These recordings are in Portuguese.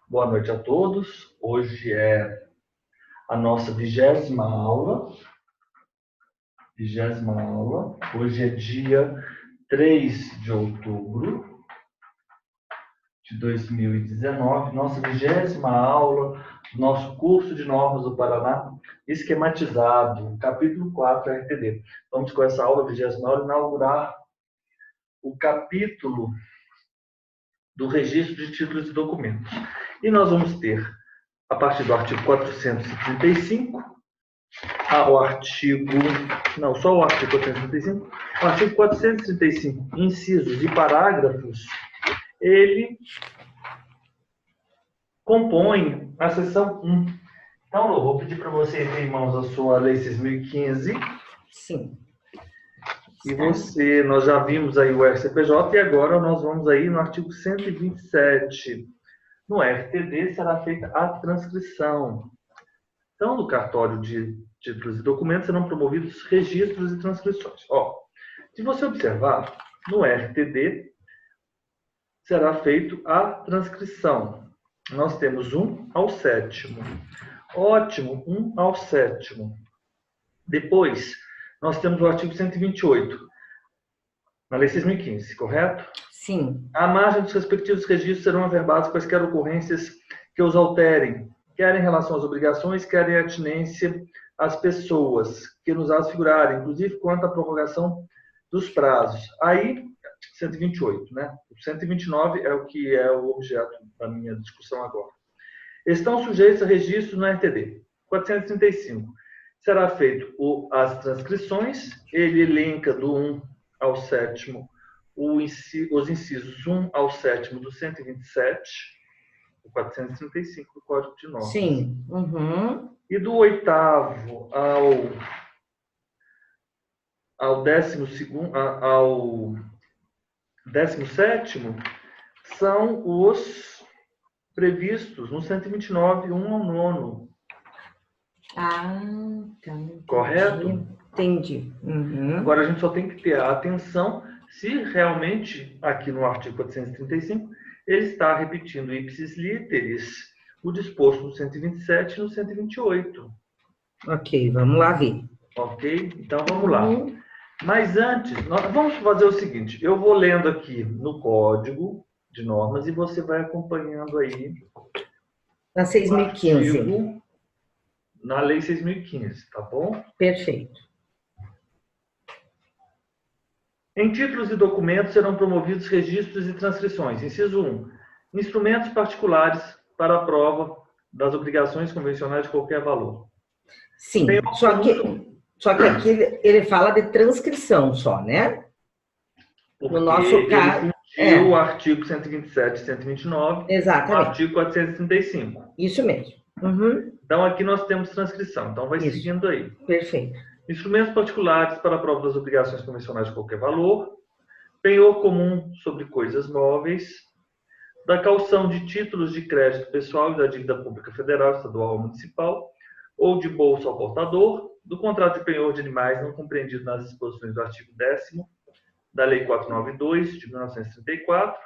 Boa noite a todos. Hoje é a nossa 20ª aula. Hoje é dia 3 de outubro de 2019. Nossa 20ª aula do nosso curso de normas do Paraná esquematizado, capítulo 4, RTD. Vamos com essa aula, 20ª aula, inaugurar o capítulo do registro de títulos e documentos. E nós vamos ter, a partir do artigo 435, ao artigo... Não, só o artigo 435. O artigo 435, incisos e parágrafos, ele compõe a seção 1. Então, eu vou pedir para você ter em mãos a sua Lei 6.015. Sim. E nós já vimos aí o RCPJ e agora nós vamos aí no artigo 127. No RTD será feita a transcrição. Então, no cartório de títulos e documentos serão promovidos registros e transcrições. Se você observar, no RTD será feito a transcrição. Nós temos 1 ao 7º. Ótimo, 1 ao 7º. Depois, nós temos o artigo 128, na Lei 6.015, correto? Sim. À margem dos respectivos registros serão averbadas quaisquer ocorrências que os alterem, quer em relação às obrigações, quer em atinência às pessoas que nos as figurarem, inclusive quanto à prorrogação dos prazos. Aí, 128, né? O 129 é o que é o objeto da minha discussão agora. Estão sujeitos a registro no RTD. 435. Será feito as transcrições, ele elenca do 1 ao 7º os incisos 1 ao 7º do 127, o 435 do Código de Normas. Sim. Uhum. E do 8º ao 17º são os previstos no 129, 1 ao 9º. Ah, tá. Correto? Entendi. Uhum. Agora, a gente só tem que ter a atenção se realmente, aqui no artigo 435, ele está repetindo ipsis literis o disposto no 127 e no 128. Ok, vamos lá ver. Ok? Então, vamos lá. Mas antes, nós vamos fazer o seguinte. Eu vou lendo aqui no Código de Normas e você vai acompanhando aí Na 6.015. Na Lei 6.015, tá bom? Perfeito. Em títulos e documentos serão promovidos registros e transcrições. Inciso 1. Instrumentos particulares para a prova das obrigações convencionais de qualquer valor. Sim, só que aqui ele fala de transcrição só, né? Porque no nosso caso, o artigo 127 e 129, exatamente. o artigo 435. Isso mesmo. Uhum. Então, aqui nós temos transcrição. Então, vai seguindo aí. Perfeito. Instrumentos particulares para a prova das obrigações convencionais de qualquer valor. Penhor comum sobre coisas móveis. Da caução de títulos de crédito pessoal e da dívida pública federal, estadual ou municipal, ou de bolsa ao portador, do contrato de penhor de animais não compreendido nas disposições do artigo 10º da Lei 492, de 1934,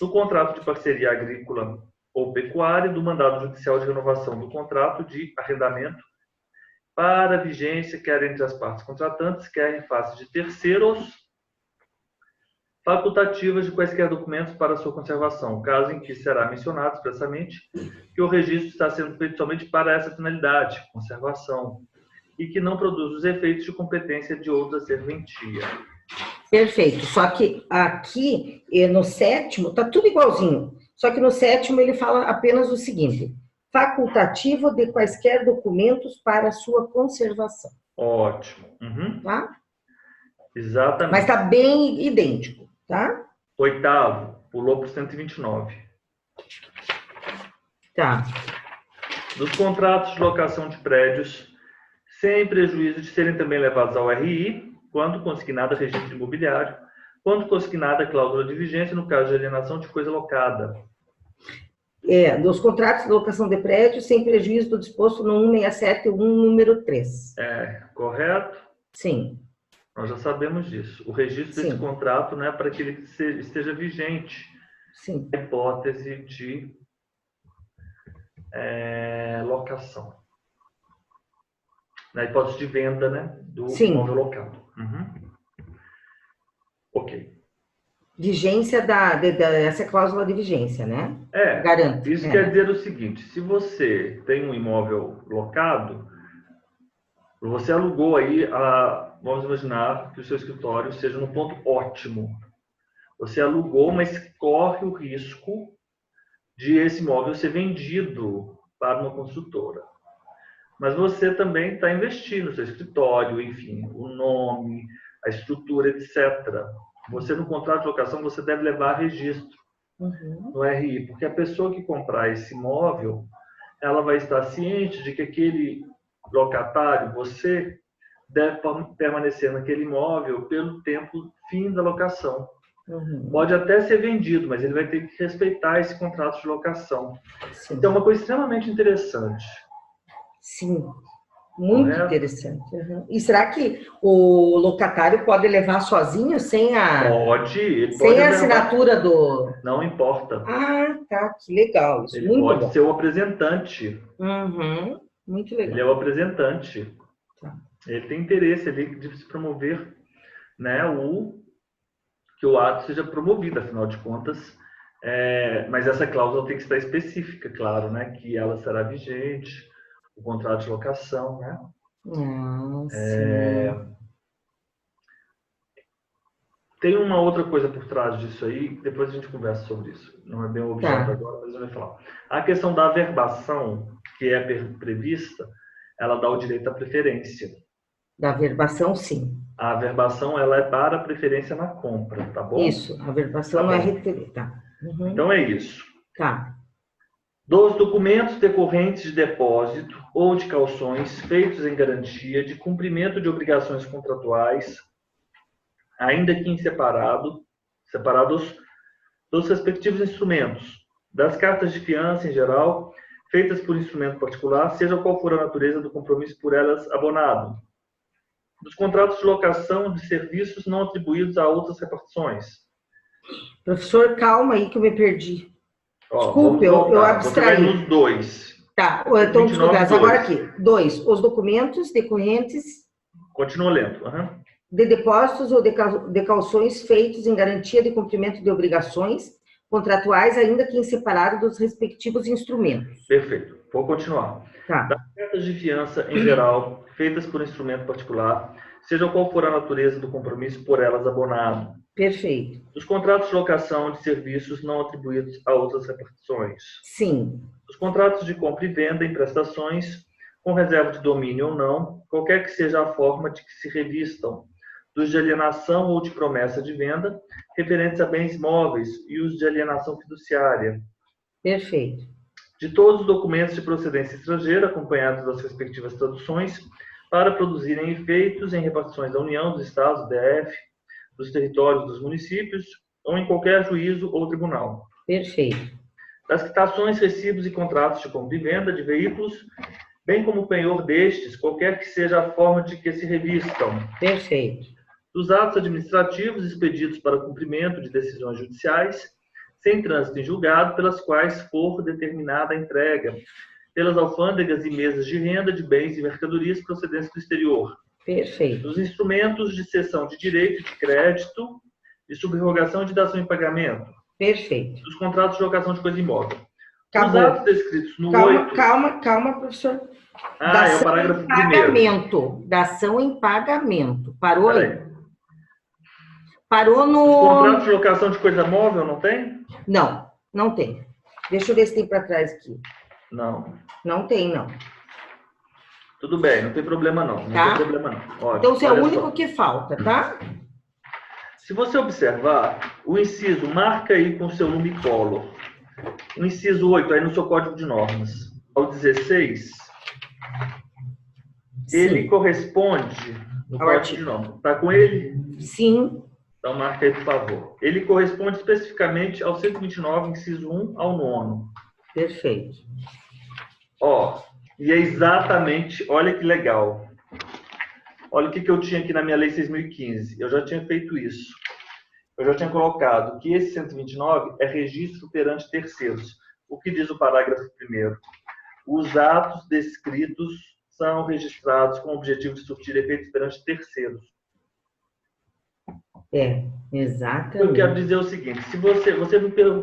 do contrato de parceria agrícola ou pecuária, do mandado judicial de renovação do contrato de arrendamento para vigência, quer entre as partes contratantes, quer em face de terceiros, facultativas de quaisquer documentos para sua conservação, caso em que será mencionado expressamente que o registro está sendo feito somente para essa finalidade, conservação, e que não produz os efeitos de competência de outra serventia. Perfeito. Só que aqui, no 7º, está tudo igualzinho. Só que no 7º ele fala apenas o seguinte: facultativo de quaisquer documentos para sua conservação. Ótimo. Uhum. Tá? Exatamente. Mas está bem idêntico, tá? 8º, pulou para o 129. Tá. Dos contratos de locação de prédios, sem prejuízo de serem também levados ao RI, quando consignada registro imobiliário, quando consignada cláusula de vigência, no caso de alienação de coisa locada. Dos contratos de locação de prédios, sem prejuízo do disposto no 167 e 1, número 3. Correto? Sim. Nós já sabemos disso. O registro desse contrato não é para que ele esteja vigente. Sim. A hipótese de locação. Na hipótese de venda, né, do Sim. imóvel locado. Ok. Vigência essa cláusula de vigência, né? Garanto. Isso quer dizer o seguinte, se você tem um imóvel locado, você alugou aí, vamos imaginar que o seu escritório seja no ponto ótimo. Você alugou, mas corre o risco de esse imóvel ser vendido para uma construtora. Mas você também está investindo no seu escritório, enfim, o nome, a estrutura, etc. Você, no contrato de locação, você deve levar registro no RI, porque a pessoa que comprar esse imóvel, ela vai estar ciente de que aquele locatário, você deve permanecer naquele imóvel pelo tempo fim da locação. Pode até ser vendido, mas ele vai ter que respeitar esse contrato de locação. Sim. Então, é uma coisa extremamente interessante. Sim, muito interessante. E será que o locatário pode levar sozinho, sem a... Pode sem a assinatura do... Não importa. Ah, tá, que legal. Isso, ele muito pode bom. ser o apresentante. Muito legal. Ele é o apresentante. Tá. Ele tem interesse ali de se promover, né, que o ato seja promovido, afinal de contas. Mas essa cláusula tem que estar específica, claro, né, que ela será vigente, o contrato de locação, né? Sim. Tem uma outra coisa por trás disso aí, depois a gente conversa sobre isso. Não é bem o objeto agora, mas eu vou falar. A questão da averbação, que é prevista, ela dá o direito à preferência. Da averbação, sim. A averbação, ela é para a preferência na compra, tá bom? Isso, a averbação não é RTV, tá. Então é isso. Tá. Dos documentos decorrentes de depósito ou de calções feitos em garantia de cumprimento de obrigações contratuais, ainda que em separados dos respectivos instrumentos, das cartas de fiança em geral, feitas por instrumento particular, seja qual for a natureza do compromisso por elas abonado, dos contratos de locação de serviços não atribuídos a outras repartições. Professor, calma aí que eu me perdi. Desculpe, eu abstraí. Você vai nos dois. Tá, então desculpe, agora aqui. 2. Os documentos decorrentes... Continua lendo. De depósitos ou de calções feitos em garantia de cumprimento de obrigações contratuais, ainda que em separado dos respectivos instrumentos. Perfeito. Vou continuar. Tá. Das cartas de fiança, em geral, feitas por instrumento particular, seja qual for a natureza do compromisso por elas abonado. Perfeito. Dos contratos de locação de serviços não atribuídos a outras repartições. Sim. Dos contratos de compra e venda em prestações, com reserva de domínio ou não, qualquer que seja a forma de que se revistam, dos de alienação ou de promessa de venda, referentes a bens móveis e os de alienação fiduciária. Perfeito. De todos os documentos de procedência estrangeira, acompanhados das respectivas traduções, para produzirem efeitos em repartições da União, dos Estados, do DF, dos territórios dos municípios, ou em qualquer juízo ou tribunal. Perfeito. Das quitações, recibos e contratos de compra e venda de veículos, bem como o penhor destes, qualquer que seja a forma de que se revistam. Perfeito. Dos atos administrativos expedidos para cumprimento de decisões judiciais, sem trânsito em julgado, pelas quais for determinada a entrega, pelas alfândegas e mesas de renda de bens e mercadorias procedentes do exterior. Perfeito. Dos instrumentos de cessão de direito de crédito, de subrogação de dação em pagamento. Perfeito. Dos contratos de locação de coisa imóvel. Acabou. Os atos descritos no 8... Calma, professor. É o parágrafo primeiro. Dação em pagamento. Parou aí? Parou no... Os contratos de locação de coisa móvel, não tem? Não, não tem. Deixa eu ver se tem para trás aqui. Não. Não tem, não. Tudo bem, não tem problema não. Não tem problema não. Ótimo, então, você é o único que falta, tá? Se você observar, o inciso, marca aí com o seu lumicolor. O inciso 8, aí no seu código de normas, ao 16, sim, ele corresponde no código de normas. Está com ele? Sim. Então, marca aí, por favor. Ele corresponde especificamente ao 129, inciso 1, ao 9º. Perfeito. E é exatamente, olha que legal. Olha o que eu tinha aqui na minha lei 6.015. Eu já tinha feito isso. Eu já tinha colocado que esse 129 é registro perante terceiros. O que diz o parágrafo 1º? os atos descritos são registrados com o objetivo de surtir efeitos perante terceiros. Exatamente. Eu quero dizer o seguinte, se você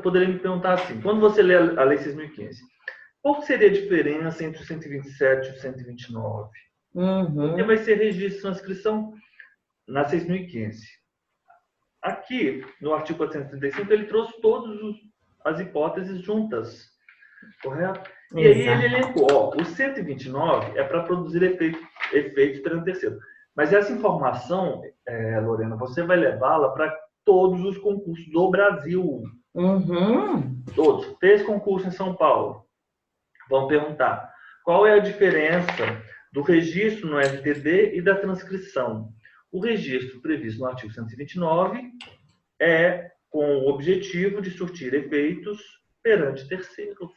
poderia me perguntar assim, quando você lê a Lei 6.015, qual seria a diferença entre o 127 e o 129? Porque vai ser registro de transcrição na 6.015. Aqui, no artigo 435, ele trouxe todas as hipóteses juntas, correto? E aí ele elencou, o 129 é para produzir efeitos perante terceiro. Mas essa informação, Lorena, você vai levá-la para todos os concursos do Brasil. Todos. Fez concurso em São Paulo. Vão perguntar qual é a diferença do registro no RTD e da transcrição. O registro previsto no artigo 129 é com o objetivo de surtir efeitos perante terceiros.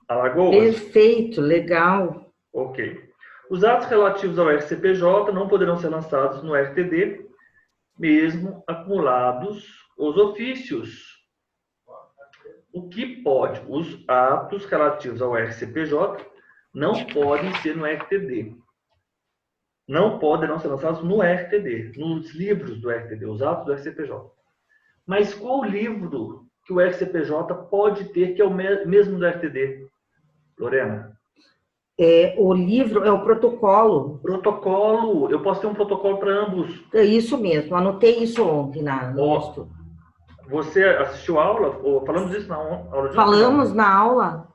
Alagoas? Perfeito, legal. Ok. Os atos relativos ao RCPJ não poderão ser lançados no RTD, mesmo acumulados os ofícios. O que pode? Os atos relativos ao RCPJ não podem ser no RTD. Não poderão ser lançados no RTD, nos livros do RTD, os atos do RCPJ. Mas qual livro que o RCPJ pode ter que é o mesmo do RTD? Lorena? O livro é o protocolo. Protocolo. Eu posso ter um protocolo para ambos. É isso mesmo. Anotei isso ontem no estudo. Você assistiu a aula? Falamos disso na aula de Falamos ontem? na aula.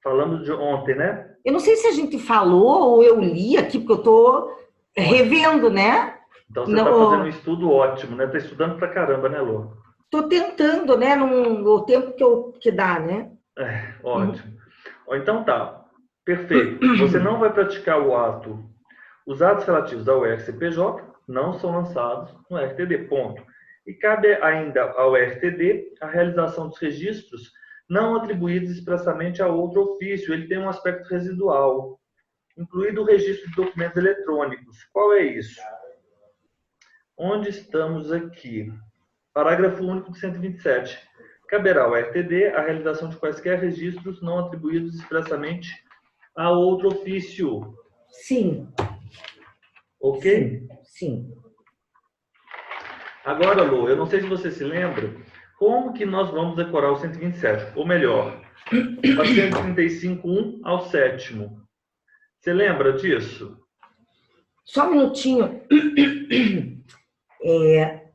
Falamos de ontem, né? Eu não sei se a gente falou ou eu li aqui, porque eu estou revendo, né? Então você está fazendo um estudo ótimo, né? Está estudando pra caramba, né, Lô? Estou tentando, né? No tempo que dá, né? Ótimo. Então tá. Perfeito. Você não vai praticar o ato. Os atos relativos ao RCPJ não são lançados no RTD, ponto. E cabe ainda ao RTD a realização dos registros não atribuídos expressamente a outro ofício. Ele tem um aspecto residual, incluído o registro de documentos eletrônicos. Qual é isso? Onde estamos aqui? Parágrafo único do 127. Caberá ao RTD a realização de quaisquer registros não atribuídos expressamente a outro ofício. Sim. Ok? Sim. Agora, Lu, eu não sei se você se lembra, como que nós vamos decorar o 127? Ou melhor, o 435.1 ao 7º. Você lembra disso? Só um minutinho.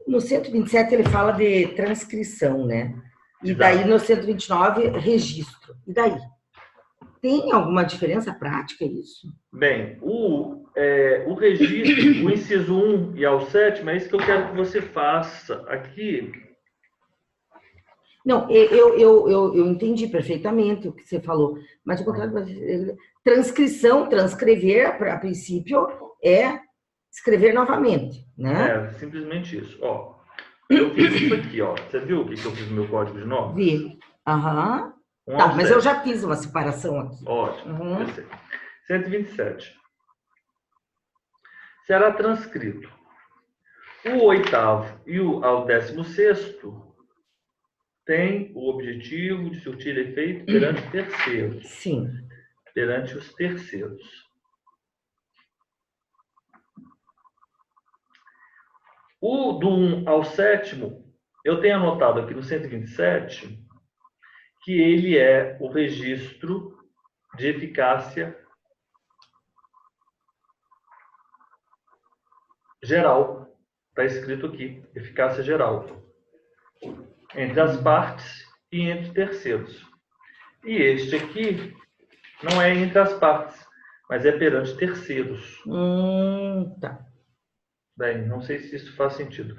No 127 ele fala de transcrição, né? E daí no 129, registro. E daí? Tem alguma diferença prática isso? Bem, o registro, o inciso 1 e ao 7º, é isso que eu quero que você faça aqui. Não, eu entendi perfeitamente o que você falou, mas o contrário, transcrição, transcrever, a princípio, é escrever novamente, né? Simplesmente isso. Ó, eu fiz isso aqui, ó. Você viu o que eu fiz no meu código de normas? Vi. Aham. Tá, mas eu já fiz uma separação aqui. Ótimo. 127. Será transcrito o 8º e ao 16º tem o objetivo de surtir efeito perante terceiros. Sim. Perante os terceiros. O do 1 ao 7º, eu tenho anotado aqui no 127 que ele é o registro de eficácia geral. Está escrito aqui, eficácia geral. Entre as partes e entre terceiros. E este aqui não é entre as partes, mas é perante terceiros. Tá. Bem, não sei se isso faz sentido.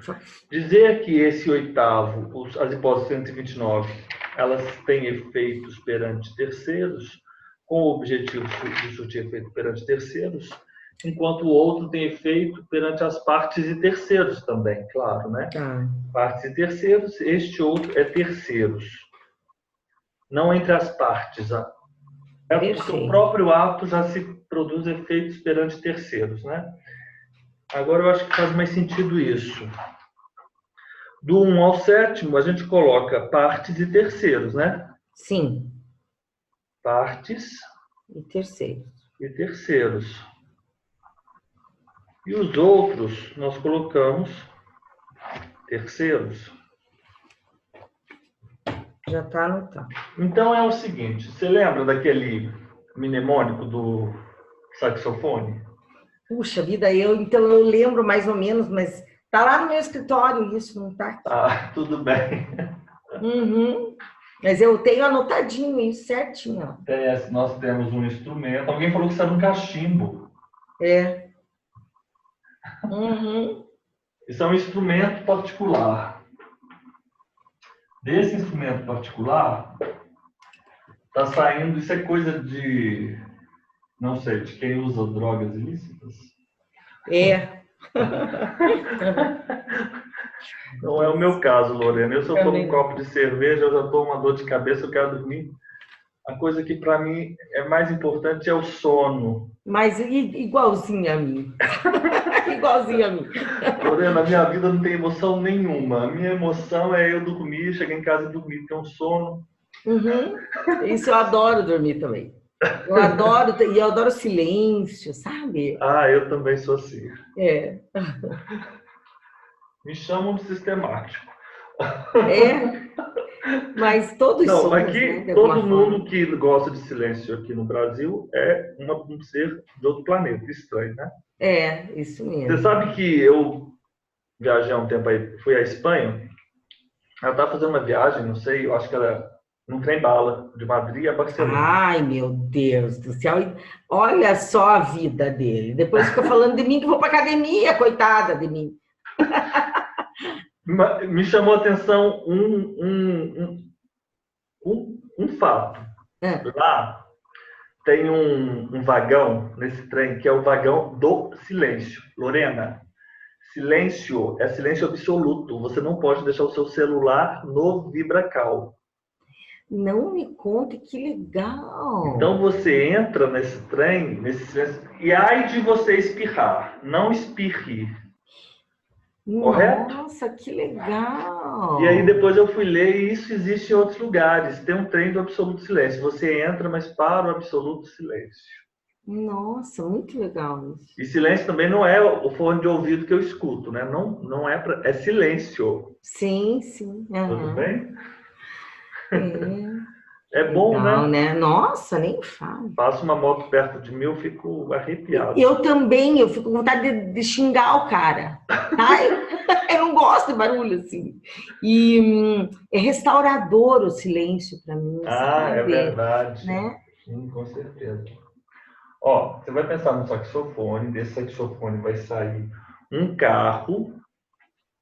Dizer que esse 8º, as hipóteses 129, elas têm efeitos perante terceiros, com o objetivo de surtir efeito perante terceiros, enquanto o outro tem efeito perante as partes e terceiros também, claro, né? Partes e terceiros, este outro é terceiros. Não entre as partes. É porque o próprio ato já se produz efeitos perante terceiros, né? Agora eu acho que faz mais sentido isso. Do 1 ao 7º, a gente coloca partes e terceiros, né? Sim. partes E terceiros. e terceiros. E os outros nós colocamos terceiros. Já está anotado. Então é o seguinte, você lembra daquele mnemônico do saxofone? Puxa vida, então eu lembro mais ou menos, mas tá lá no meu escritório isso, não tá aqui. Ah, tudo bem. Uhum. Mas eu tenho anotadinho isso certinho. Nós temos um instrumento. Alguém falou que isso era um cachimbo. É. Uhum. Isso é um instrumento particular. Desse instrumento particular, está saindo, isso é coisa de, não sei, de quem usa drogas ilícitas? É. Não é o meu caso, Lorena. Eu, se eu tomo Também um não. copo de cerveja, eu já estou uma dor de cabeça, eu quero dormir. A coisa que para mim é mais importante é o sono. Mas igualzinho a mim. Igualzinho a mim. Lorena, a minha vida não tem emoção nenhuma. A minha emoção é eu dormir, chegar em casa e dormir, ter um sono. Uhum. Isso eu adoro dormir também. Eu adoro, e eu adoro silêncio, sabe? Ah, eu também sou assim. É. Me chamam de sistemático. É. Mas todos Não, somos, aqui né? De todo alguma mundo forma. que gosta de silêncio aqui no Brasil é um ser de outro planeta, estranho, né? É, isso Você mesmo. sabe que eu viajei há um tempo aí, fui à Espanha. Ela estava fazendo uma viagem, não sei, eu acho que era num trem-bala, de Madrid a Barcelona. Ai, meu Deus do céu. Olha só a vida dele. Depois fica falando de mim que vou para academia, coitada de mim. Me chamou a atenção um fato. É. Lá tem um vagão nesse trem que é o vagão do silêncio. Lorena, silêncio é silêncio absoluto. Você não pode deixar o seu celular no vibracal. Não me conte, que legal. Então você entra nesse trem, nesse silêncio, e ai de você espirrar. Não espirre. Correto? Nossa, que legal. E aí depois eu fui ler e isso existe em outros lugares. Tem um trem do absoluto silêncio. Você entra, mas para o absoluto silêncio. Nossa, muito legal isso. E silêncio também não é o fone de ouvido que eu escuto, né? Não, não é é silêncio. Sim, sim. Tudo Aham. bem? É. É bom, Legal, né? né? Nossa, nem falo. Passa uma moto perto de mim, eu fico arrepiado. Eu também, eu fico com vontade de xingar o cara. Tá? Eu não gosto de barulho assim. E é restaurador o silêncio para mim, Ah, é sabe? verdade. Né? Sim, com certeza. Ó, você vai pensar no saxofone, desse saxofone vai sair um carro,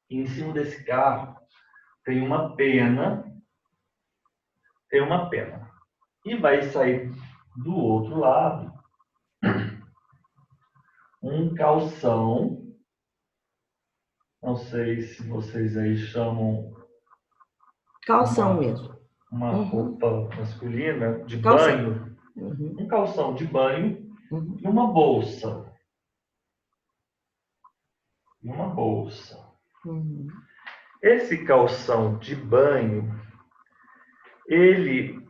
e em cima desse carro tem uma pena, E vai sair do outro lado um calção, não sei se vocês aí chamam Calção mesmo. uma roupa masculina de Calção. banho, Uhum. um calção de banho Uhum. e uma bolsa. Uhum. Esse calção de banho, ele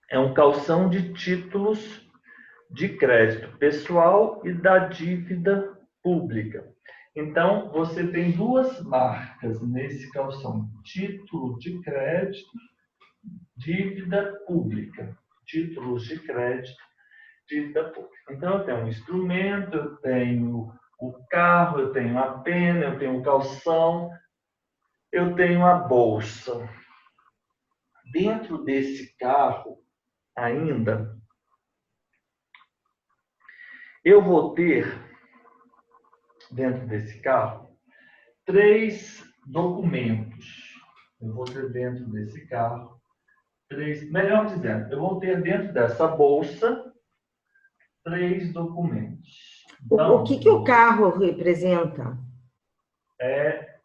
é um calção de títulos de crédito pessoal e da dívida pública. Então, você tem duas marcas nesse calção: título de crédito, dívida pública. Títulos de crédito, dívida pública. Então, eu tenho um instrumento, eu tenho o carro, eu tenho a pena, eu tenho o calção, eu tenho a bolsa. Dentro desse carro, ainda, eu vou ter, dentro desse carro, 3 documentos. Eu vou ter dentro desse carro 3, melhor dizendo, eu vou ter dentro dessa bolsa 3 documentos. O Então, que o carro representa? é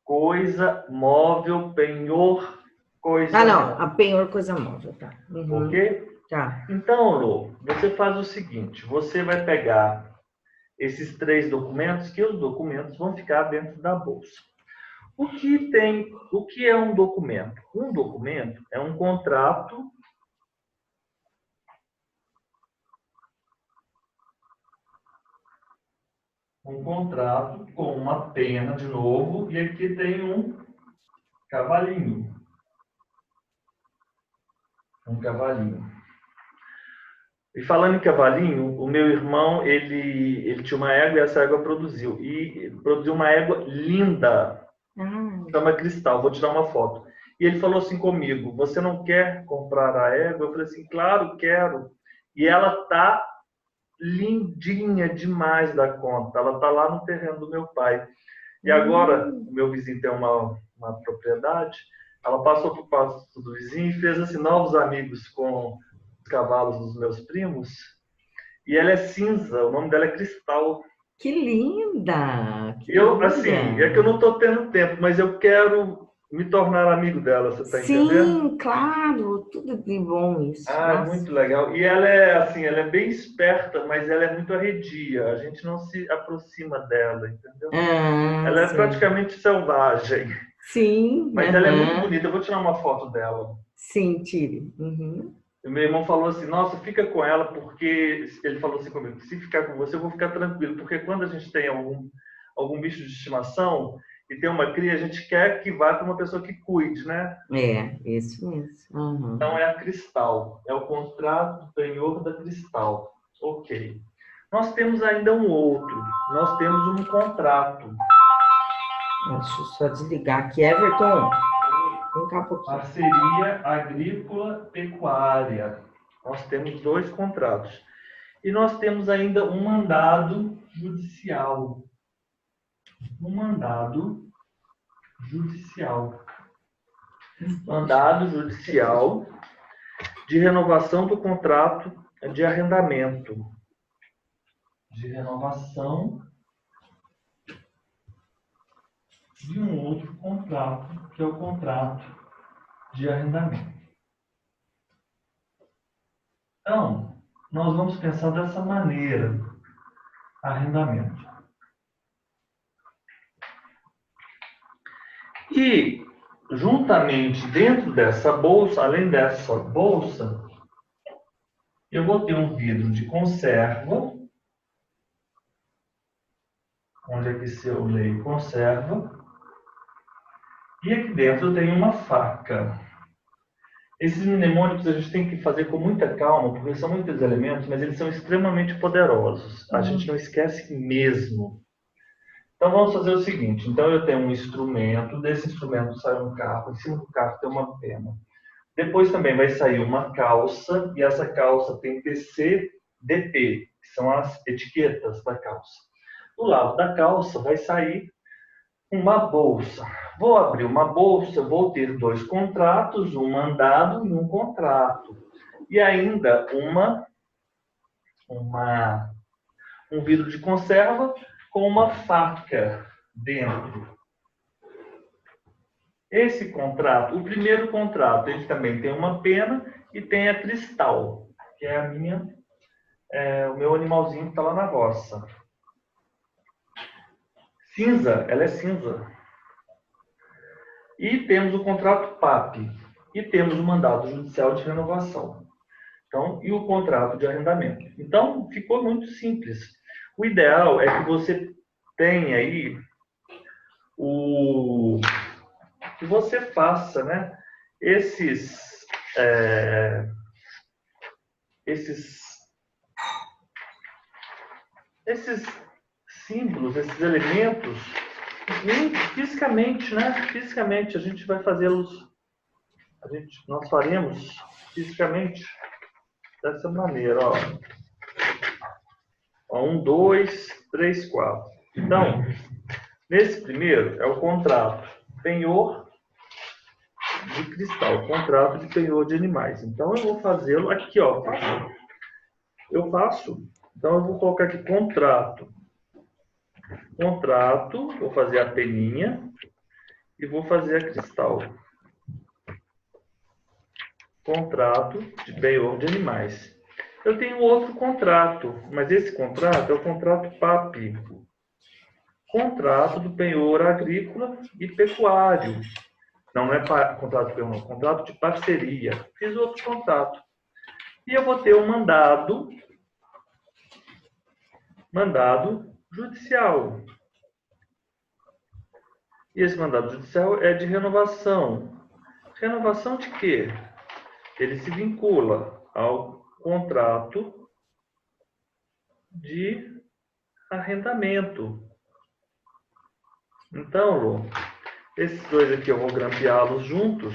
coisa móvel, penhor, coisa Ah, não, móvel. a penhor coisa móvel, tá. Uhum. Ok? Tá. Então, Lô, você faz o seguinte, você vai pegar esses 3 documentos, que os documentos vão ficar dentro da bolsa. O que é um documento? Um documento é um contrato com uma pena de novo, e aqui tem um cavalinho. Um cavalinho. E falando em cavalinho, o meu irmão, ele tinha uma égua e essa égua produziu. E produziu uma égua linda, chama Cristal, vou tirar uma foto. E ele falou assim comigo, você não quer comprar a égua? Eu falei assim, claro, quero. E ela tá lindinha demais da conta. Ela tá lá no terreno do meu pai. E agora, o meu vizinho tem uma propriedade, ela passou para o pasto do vizinho e fez assim, novos amigos com os cavalos dos meus primos. E ela é cinza, o nome dela é Cristal. Que linda! Que Eu, linda! assim, é que eu não estou tendo tempo, mas eu quero me tornar amigo dela, você está entendendo? Sim, claro, tudo de bom isso. Ah, é Nossa. muito legal. E ela é assim, ela é bem esperta, mas ela é muito arredia. A gente não se aproxima dela, entendeu? Ah, Ela é sim. praticamente selvagem, Sim, mas ela é muito aham. bonita. Eu vou tirar uma foto dela. Sim, tire. Uhum. E meu irmão falou assim, nossa, fica com ela, porque ele falou assim comigo, se ficar com você, eu vou ficar tranquilo, porque quando a gente tem algum bicho de estimação e tem uma cria, a gente quer que vá para uma pessoa que cuide, né? É, isso mesmo. Uhum. Então é a Cristal, é o contrato do penhor da Cristal. Ok. Nós temos ainda um outro, nós temos um contrato. Deixa eu só desligar aqui. Everton, vem cá um pouquinho. Parceria agrícola pecuária. Nós temos dois contratos. E nós temos ainda um mandado judicial. Um mandado judicial. Mandado judicial de renovação do contrato de arrendamento. De renovação de um outro contrato, que é o contrato de arrendamento. Então, nós vamos pensar dessa maneira: arrendamento. E, juntamente dentro dessa bolsa, além dessa bolsa, eu vou ter um vidro de conserva, onde aqui se eu leio conserva, e aqui dentro eu tenho uma faca. Esses mnemônicos a gente tem que fazer com muita calma, porque são muitos elementos, mas eles são extremamente poderosos. A gente não esquece mesmo. Então vamos fazer o seguinte, então eu tenho um instrumento, desse instrumento sai um carro, em cima do carro tem uma pena. Depois também vai sair uma calça, e essa calça tem PC, DP, que são as etiquetas da calça. Do lado da calça vai sair uma bolsa. Vou abrir uma bolsa, vou ter dois contratos, um mandado e um contrato. E ainda um vidro de conserva com uma faca dentro. Esse contrato, o primeiro contrato, ele também tem uma pena e tem a Cristal, que é o meu animalzinho que está lá na roça. Cinza, ela é cinza. E temos o contrato PAP. E temos o mandado judicial de renovação. Então, e o contrato de arrendamento. Então, ficou muito simples. O ideal é que você tenha aí que você faça, né, esses símbolos, esses elementos, fisicamente, né? Fisicamente, a gente vai fazê-los, nós faremos fisicamente dessa maneira, ó. 1, 2, 3, 4. Então, nesse primeiro é o contrato penhor de cristal, contrato de penhor de animais. Então, eu vou fazê-lo aqui, ó. Então, eu vou colocar aqui contrato. Vou fazer a peninha e vou fazer a cristal. Contrato de penhor de animais. Eu tenho outro contrato, mas esse contrato é o contrato PAP. contrato do penhor agrícola e pecuário. Não é contrato de penhor, é contrato de parceria. Fiz outro contrato. E eu vou ter um mandado judicial. E esse mandado judicial é de renovação. Renovação de quê? Ele se vincula ao contrato de arrendamento. Então, Lô, esses dois aqui eu vou grampeá-los juntos.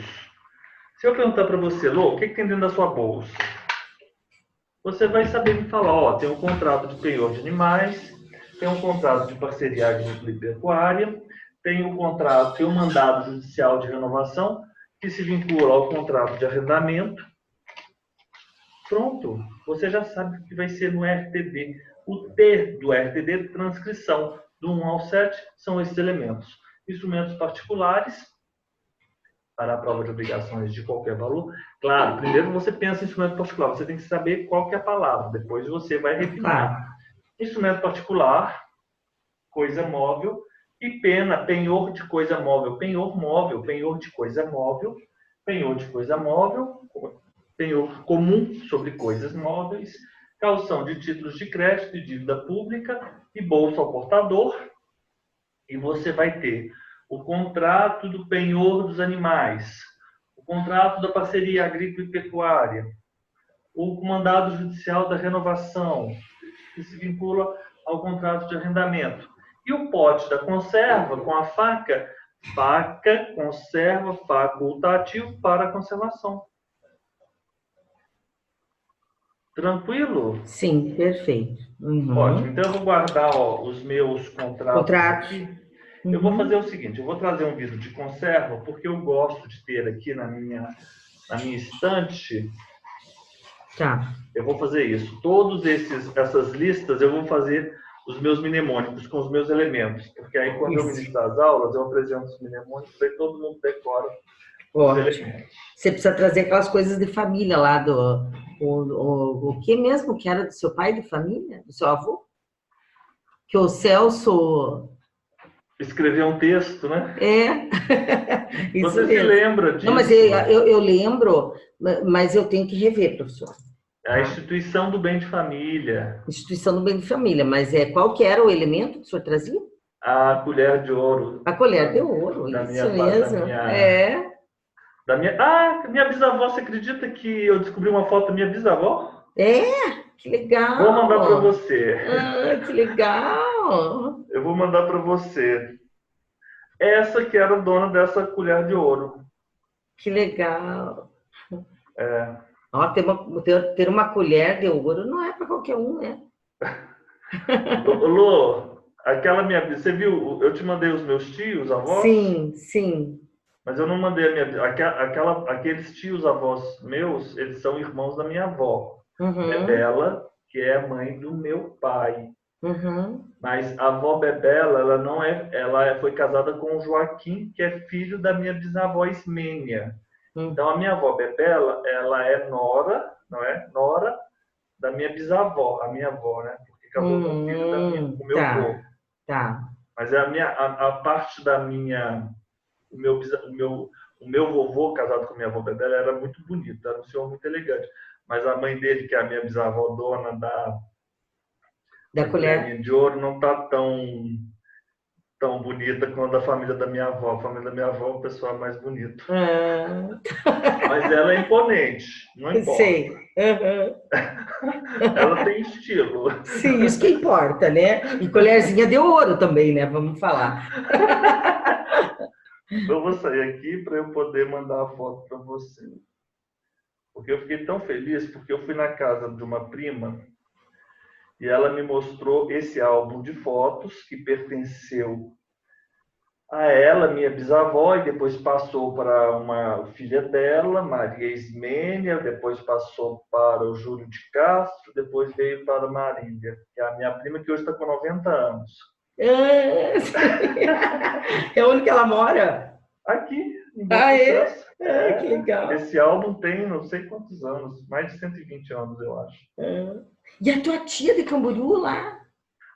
Se eu perguntar para você, Lô, o que tem dentro da sua bolsa? Você vai saber me falar, ó, tem um contrato de penhor de animais, tem um contrato de parceria agrícola e pecuária, tem um contrato, tem um mandado judicial de renovação que se vincula ao contrato de arrendamento. Pronto, você já sabe o que vai ser no RTD. O T do RTD, transcrição, do 1 ao 7, são esses elementos. Instrumentos particulares, para a prova de obrigações de qualquer valor. Claro, primeiro você pensa em instrumento particular, você tem que saber qual que é a palavra, depois você vai refinar. Instrumento particular, coisa móvel, e pena, penhor de coisa móvel, penhor móvel, penhor de coisa móvel, penhor de coisa móvel, penhor comum sobre coisas móveis, caução de títulos de crédito e dívida pública e bolsa ao portador. E você vai ter o contrato do penhor dos animais, o contrato da parceria agrícola e pecuária, o mandado judicial da renovação, que se vincula ao contrato de arrendamento, e o pote da conserva com a faca, conserva, facultativo para conservação. Tranquilo? Sim, perfeito. Ótimo. Então eu vou guardar, ó, os meus contratos aqui. Eu vou fazer o seguinte, eu vou trazer um vidro de conserva, porque eu gosto de ter aqui na minha estante. Tá. Eu vou fazer isso. Todas essas listas, eu vou fazer os meus mnemônicos com os meus elementos. Porque aí, quando eu ministrar as aulas, eu apresento os mnemônicos, aí todo mundo decora os elementos. Você precisa trazer aquelas coisas de família lá o que mesmo que era do seu pai de família? Do seu avô? Que o Celso... Escrever um texto, né? Isso Você mesmo. se lembra disso? Não, mas eu lembro, mas eu tenho que rever, professor. A instituição do bem de família. Instituição do bem de família, mas qual que era o elemento que o senhor trazia? A colher de ouro. A colher de ouro, isso mesmo. Minha bisavó, você acredita que eu descobri uma foto da minha bisavó? Que legal. Vou mandar para você. Que legal. Eu vou mandar para você. Essa que era dona dessa colher de ouro. Que legal. Ter uma colher de ouro não é para qualquer um, né? Lô, você viu, eu te mandei os meus tios, avós? Sim. Mas eu não mandei aqueles tios, avós meus, eles são irmãos da minha avó. Bebela, que é a mãe do meu pai. Mas a avó Bebela, ela foi casada com o Joaquim, que é filho da minha bisavó Ismênia. Então a minha avó Bebela, ela é nora, não é? Nora da minha bisavó, a minha avó, né? Porque casou com o filho do meu avô. Tá. Mas a parte da minha... O meu vovô, casado com a minha avó Bebela, era muito bonito, era um senhor muito elegante. Mas a mãe dele, que é a minha bisavó, dona da colher de ouro, não está tão bonita quanto a família da minha avó. A família da minha avó é o pessoal mais bonito. Mas ela é imponente, não importa. Sei. Ela tem estilo. Sim, isso que importa, né? E colherzinha de ouro também, né? Vamos falar. Eu vou sair aqui para eu poder mandar a foto para você. Porque eu fiquei tão feliz, porque eu fui na casa de uma prima e ela me mostrou esse álbum de fotos que pertenceu a ela, minha bisavó, e depois passou para uma filha dela, Maria Ismênia, depois passou para o Júlio de Castro, depois veio para a Marília, que é a minha prima, que hoje está com 90 anos. É onde que ela mora? Aqui, em que legal. Esse álbum tem não sei quantos anos, mais de 120 anos, eu acho. E a tua tia de Camboriú lá?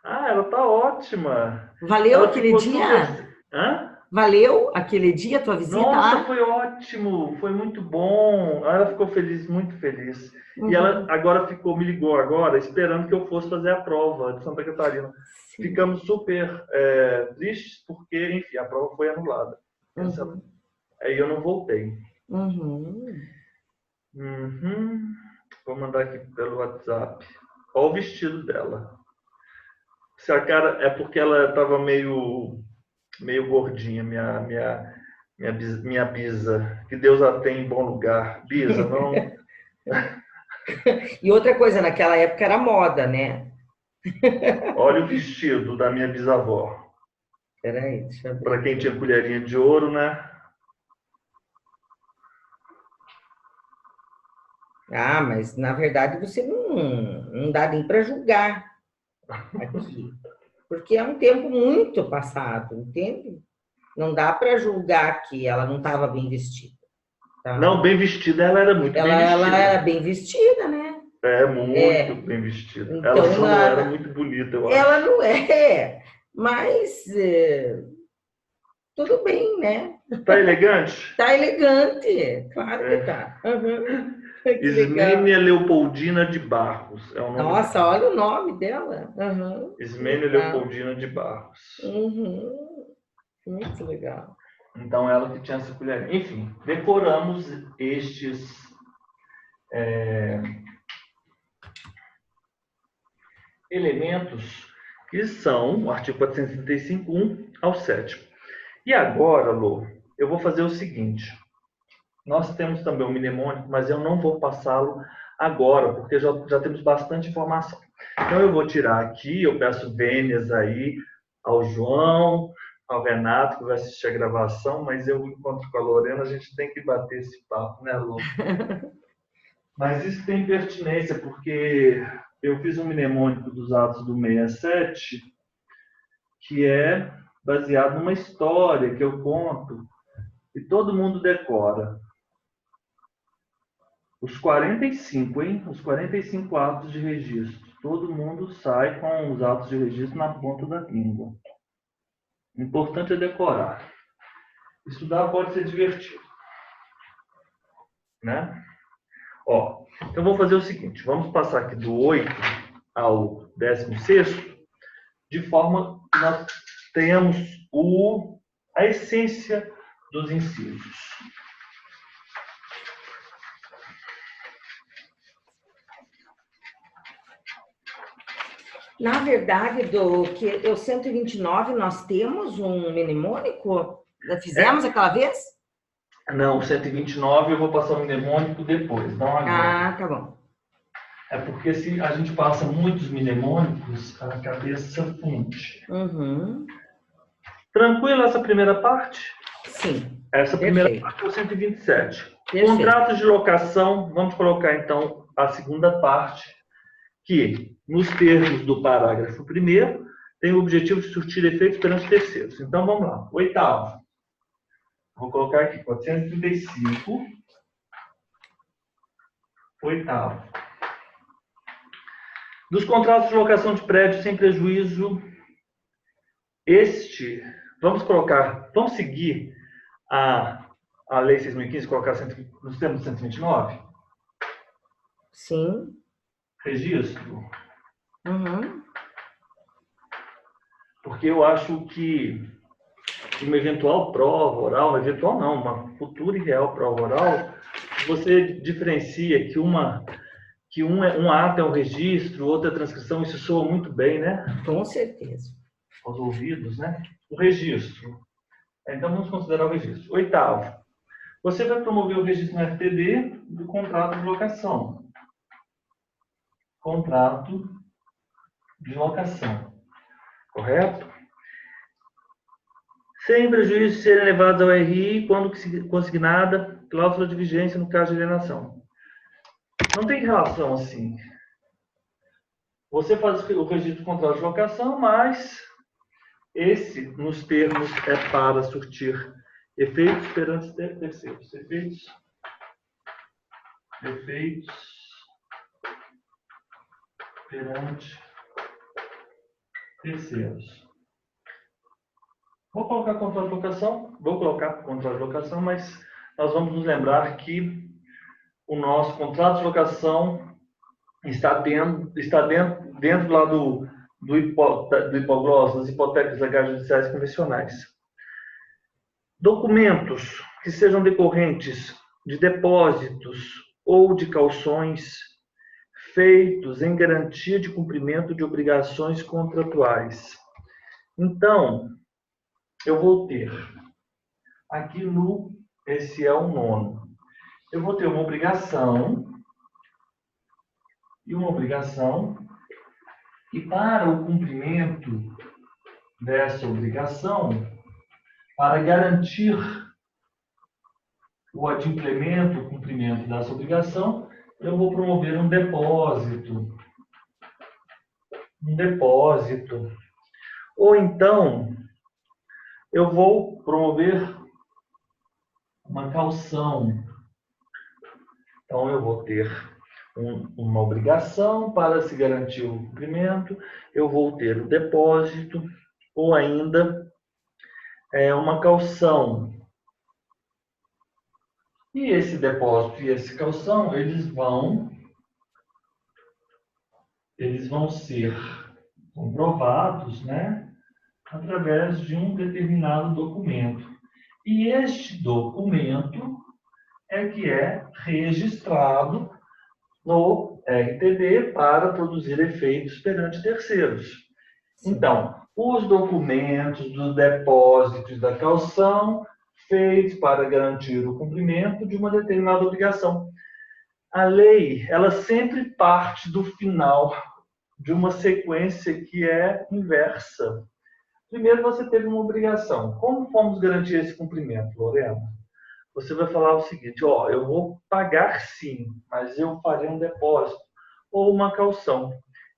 Ah, ela tá ótima. Valeu Ela aquele ficou dia? super. Hã? Valeu aquele dia a tua visita Nossa, lá? foi ótimo, foi muito bom. Ela ficou feliz, muito feliz. E ela Uhum. agora ficou, me ligou agora, esperando que eu fosse fazer a prova de Santa Catarina. Sim. Ficamos super tristes porque, enfim, a prova foi anulada. Uhum. Aí eu não voltei. Uhum. Uhum. Vou mandar aqui pelo WhatsApp. Olha o vestido dela. Se a cara é porque ela estava meio gordinha, minha bisa. Que Deus a tenha em bom lugar. Bisa, não. E outra coisa, naquela época era moda, né? Olha o vestido da minha bisavó. Peraí, deixa eu abrir Para quem aqui. tinha colherinha de ouro, né? Ah, mas na verdade você não dá nem para julgar aqui, porque é um tempo muito passado, entende? Não dá para julgar que ela não estava bem vestida, Não, tá? bem vestida, ela era muito bem Ela era vestida. bem vestida, né? É, muito É, bem vestida. Ela então só não era muito bonita, eu ela acho. não é, mas tudo bem, né? Tá elegante? Tá elegante, claro que É. tá. Uhum. Que legal. Ismênia Leopoldina de Barros é o nome Nossa, dela. olha o nome dela. Uhum. Que Ismênia legal. Leopoldina de Barros. Uhum. Muito legal. Então, ela que tinha essa colher. Enfim, decoramos estes elementos que são o artigo 435.1 ao 7º. E agora, Lô, eu vou fazer o seguinte. Nós temos também o mnemônico, mas eu não vou passá-lo agora, porque já temos bastante informação. Então, eu vou tirar aqui, eu peço vênias aí ao João, ao Renato, que vai assistir a gravação, mas eu encontro com a Lorena, a gente tem que bater esse papo, né, Lô? Mas isso tem pertinência, porque eu fiz um mnemônico dos atos do 67, que é baseado numa história que eu conto e todo mundo decora. Os 45, hein? Os 45 atos de registro. Todo mundo sai com os atos de registro na ponta da língua. O importante é decorar. Estudar pode ser divertido, né? Ó, então vou fazer o seguinte, vamos passar aqui do 8 ao 16º, de forma que nós tenhamos a essência dos incisos. Na verdade, do que o 129 nós temos um mnemônico? Fizemos É, aquela vez? não, 129 eu vou passar o mnemônico depois, não agora. Ah, tá bom. É porque se a gente passa muitos mnemônicos, a cabeça funde. Uhum. Tranquilo essa primeira parte? Sim, Essa primeira perfeito, parte é o 127. perfeito. Contratos de locação, vamos colocar então a segunda parte, que, nos termos do parágrafo 1º, tem o objetivo de surtir efeitos perante terceiros. Então, vamos lá. Oitavo. Vou colocar aqui, 435. Oitavo. Dos contratos de locação de prédio sem prejuízo, vamos seguir a Lei 6.015, colocar nos termos do 129? Sim. Registro. Uhum. Porque eu acho que uma eventual prova oral, eventual não, uma futura e real prova oral, você diferencia que um ato é um registro, outro é transcrição, isso soa muito bem, né? Com certeza. Aos ouvidos, né? O registro. Então, vamos considerar o registro. Oitavo, você vai promover o registro no FTD do contrato de locação. Contrato de locação. Correto? Sem prejuízo de serem levados ao RI quando consignada cláusula de vigência no caso de alienação. Não tem relação assim. Você faz o registro do contrato de locação, mas esse, nos termos, é para surtir efeitos perante terceiros. Efeitos perante terceiros. Vou colocar contrato de locação, vou colocar contrato de locação, mas nós vamos nos lembrar que o nosso contrato de locação está dentro lá do hipoglós, das hipotecas legais judiciais convencionais. Documentos que sejam decorrentes de depósitos ou de calções feitos em garantia de cumprimento de obrigações contratuais. Então, eu vou ter aqui esse é o nono. Eu vou ter uma obrigação, e para o cumprimento dessa obrigação, para garantir o adimplemento, o cumprimento dessa obrigação, eu vou promover um depósito. Ou então, eu vou promover uma caução. Então, eu vou ter uma obrigação para se garantir o cumprimento, eu vou ter o depósito, ou ainda uma caução. E esse depósito e essa caução, eles vão ser comprovados, né, através de um determinado documento. E este documento é que é registrado no RTD para produzir efeitos perante terceiros. Sim. Então, os documentos dos depósitos da caução feitos para garantir o cumprimento de uma determinada obrigação. A lei, ela sempre parte do final de uma sequência que é inversa. Primeiro você teve uma obrigação. Como vamos garantir esse cumprimento, Lorena? Você vai falar o seguinte, eu vou pagar sim, mas eu farei um depósito ou uma caução.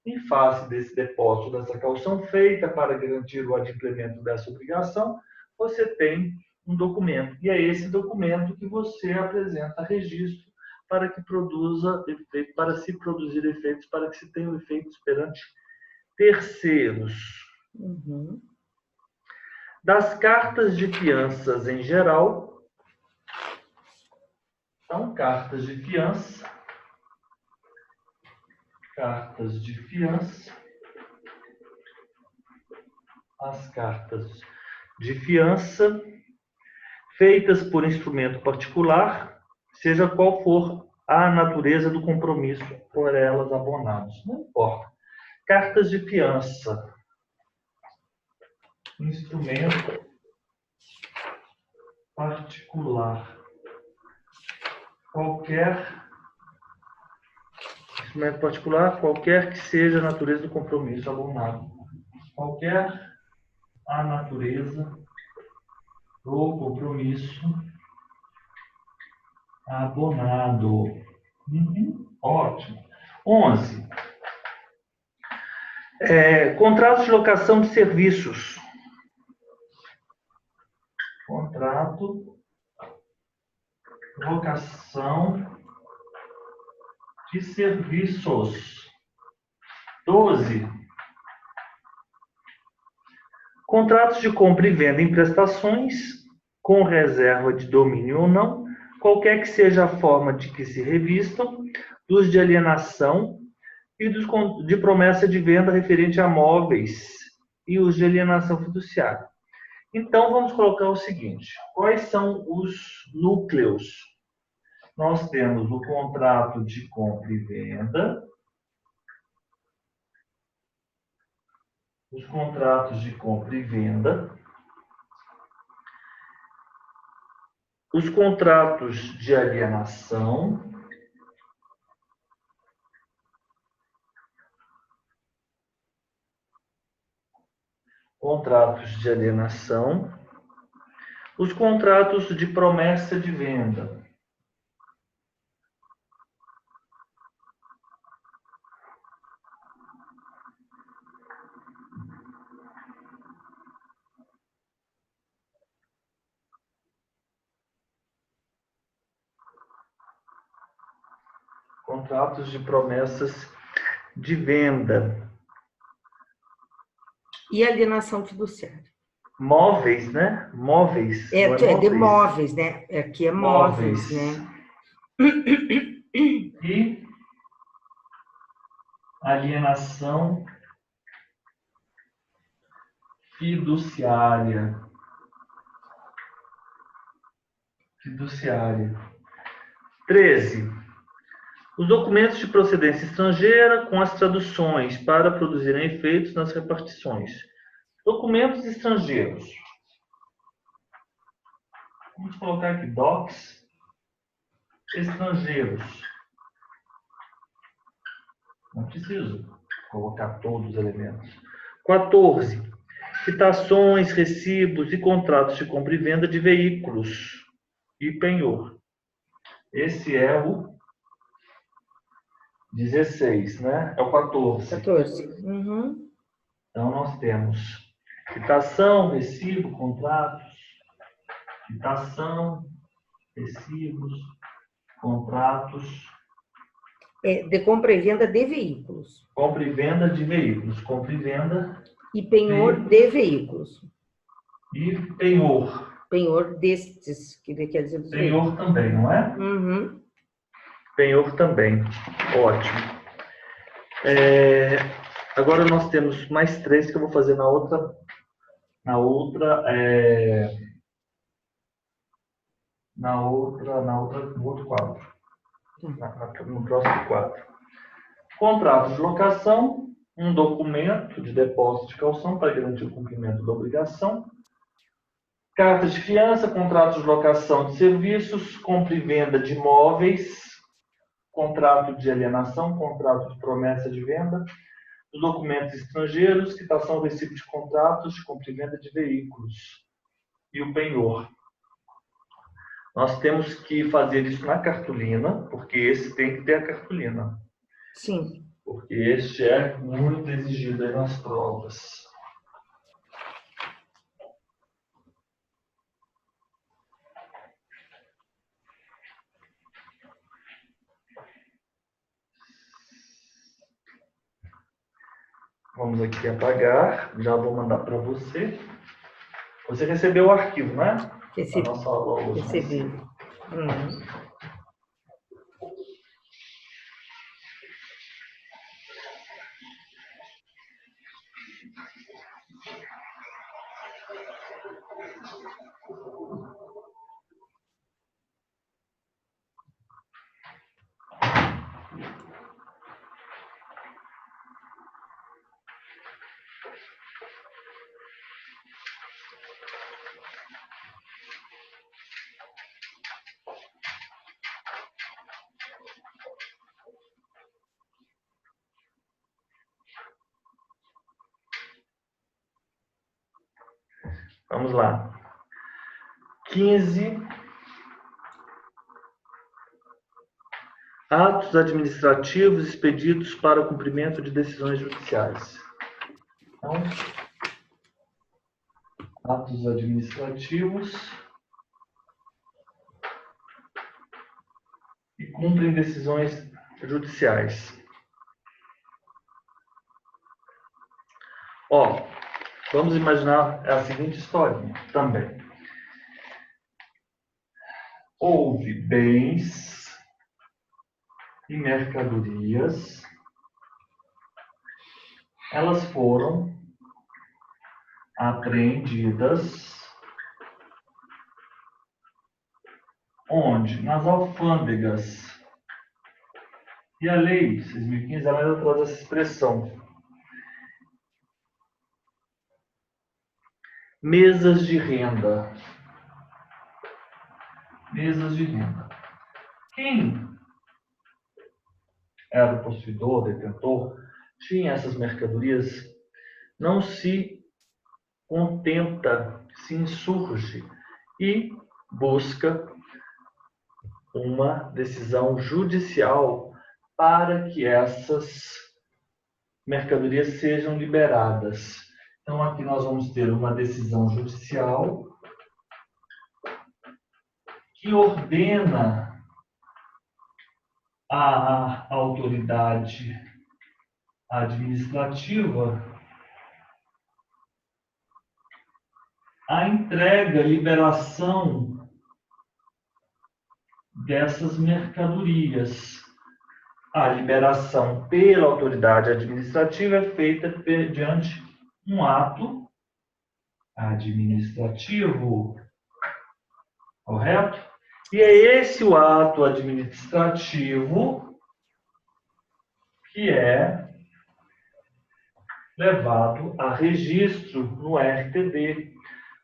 Em face desse depósito, dessa caução feita para garantir o adimplemento dessa obrigação, você tem um documento. E é esse documento que você apresenta a registro para que produza efeito, para se produzir efeitos, para que se tenha efeitos perante terceiros. Uhum. Das cartas de fianças em geral, então, cartas de fiança, as cartas de fiança feitas por instrumento particular, seja qual for a natureza do compromisso por elas abonados, não importa. Cartas de fiança, instrumento particular, qualquer que seja a natureza do compromisso abonado, qualquer a natureza do compromisso abonado. Ótimo. 11. Contratos de locação de serviços. Contrato, locação de serviços. 12. Contratos de compra e venda em prestações, com reserva de domínio ou não, qualquer que seja a forma de que se revistam, dos de alienação e dos de promessa de venda referente a móveis e os de alienação fiduciária. Então, vamos colocar o seguinte, quais são os núcleos? Nós temos o contrato de compra e venda, os contratos de compra e venda, os contratos de alienação, os contratos de promessa de venda, contratos de promessas de venda. E alienação fiduciária. Móveis, né? Móveis. É, Não é de móveis? móveis, né? Aqui é móveis, Móveis. né? E alienação fiduciária. Fiduciária. 13. Os documentos de procedência estrangeira com as traduções para produzirem efeitos nas repartições. Documentos estrangeiros. Vamos colocar aqui docs estrangeiros. Não preciso colocar todos os elementos. 14. Quitações, recibos e contratos de compra e venda de veículos e penhor. Esse é o 16, né? É o 14. 14. Uhum. Então, nós temos quitação, recibo, contratos, quitação, recibos, contratos, De compra e venda de veículos. compra e venda de veículos, compra e venda E penhor de veículos. e penhor. Penhor destes, que quer dizer dos veículos. Penhor também, não é? Uhum. Penhor também. Ótimo. Agora nós temos mais 3 que eu vou fazer no outro quadro. No próximo quadro. Contrato de locação, um documento de depósito de calção para garantir o cumprimento da obrigação. Cartas de fiança, contrato de locação de serviços, compra e venda de imóveis, contrato de alienação, contrato de promessa de venda, os documentos estrangeiros, quitação recibo de contratos, compra e venda de veículos e o penhor. Nós temos que fazer isso na cartolina, porque esse tem que ter a cartolina. Sim. Porque este é muito exigido aí nas provas. Vamos aqui apagar, já vou mandar para você. Você recebeu o arquivo, né? A nossa aula hoje. Recebi. Uhum. Vamos lá. 15. Atos administrativos expedidos para o cumprimento de decisões judiciais. Então, atos administrativos e cumprem decisões judiciais. Vamos imaginar a seguinte história também. Houve bens e mercadorias, elas foram apreendidas onde? Nas alfândegas. E a lei 6.015 ela ainda traz essa expressão. Mesas de renda. Mesas de renda. Quem era o possuidor, detentor, tinha essas mercadorias, não se contenta, se insurge e busca uma decisão judicial para que essas mercadorias sejam liberadas. Então, aqui nós vamos ter uma decisão judicial que ordena à autoridade administrativa a entrega, liberação dessas mercadorias. A liberação pela autoridade administrativa é feita mediante um ato administrativo, correto? E é esse o ato administrativo que é levado a registro no RTD.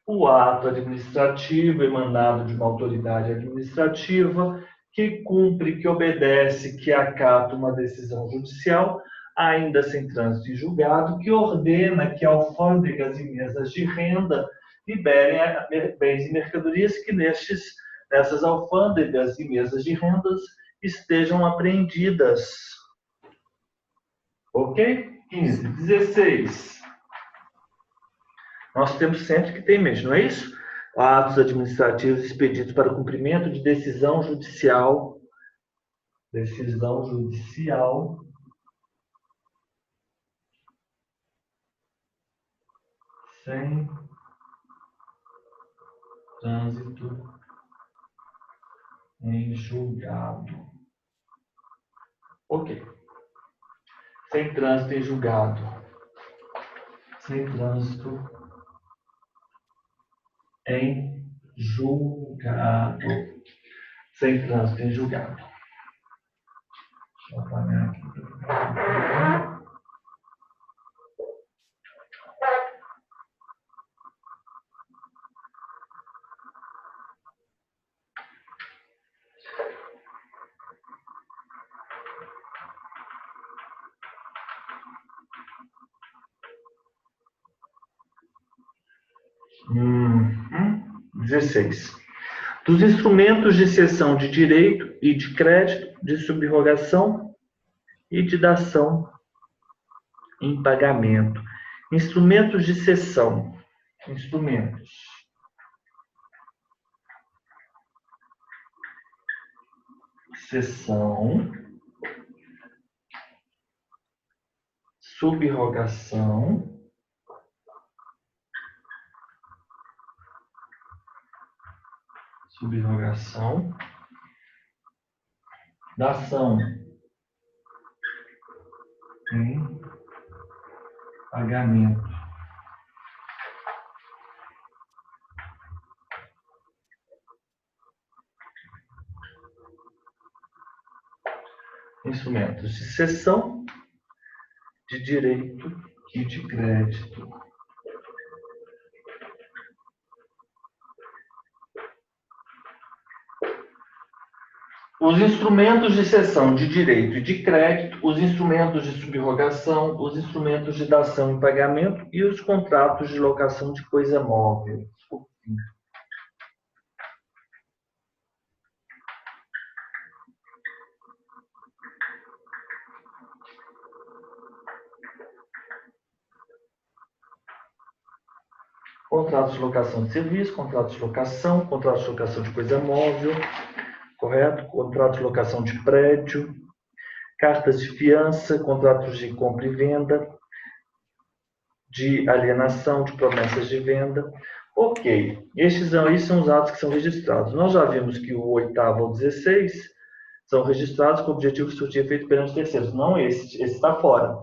O ato administrativo emanado de uma autoridade administrativa que cumpre, que obedece, que acata uma decisão judicial, ainda sem trânsito em julgado, que ordena que alfândegas e mesas de renda liberem bens e mercadorias que nessas alfândegas e mesas de rendas estejam apreendidas. Ok? 15. 16. Nós temos sempre que ter em mente, não é isso? Atos administrativos expedidos para cumprimento de decisão judicial. Decisão judicial. Sem trânsito em julgado. Ok. Sem trânsito em julgado. Sem trânsito em julgado. Sem trânsito em julgado. Deixa eu apagar aqui. Hum. 16. Dos instrumentos de cessão de direito e de crédito, de subrogação e de dação em pagamento. Instrumentos de cessão. Instrumentos. Cessão. Subrogação. Subrogação. Dação em pagamento. Instrumentos de cessão, de direito e de crédito. Os instrumentos de cessão de direito e de crédito, os instrumentos de subrogação, os instrumentos de dação em pagamento e os contratos de locação de coisa móvel. Contratos de locação de serviço, contratos de locação de coisa móvel, correto? Contratos de locação de prédio, cartas de fiança, contratos de compra e venda, de alienação, de promessas de venda. Ok, estes aí são os atos que são registrados. Nós já vimos que o 8º ao 16 são registrados com o objetivo de surtir efeito perante terceiros. Não esse está fora.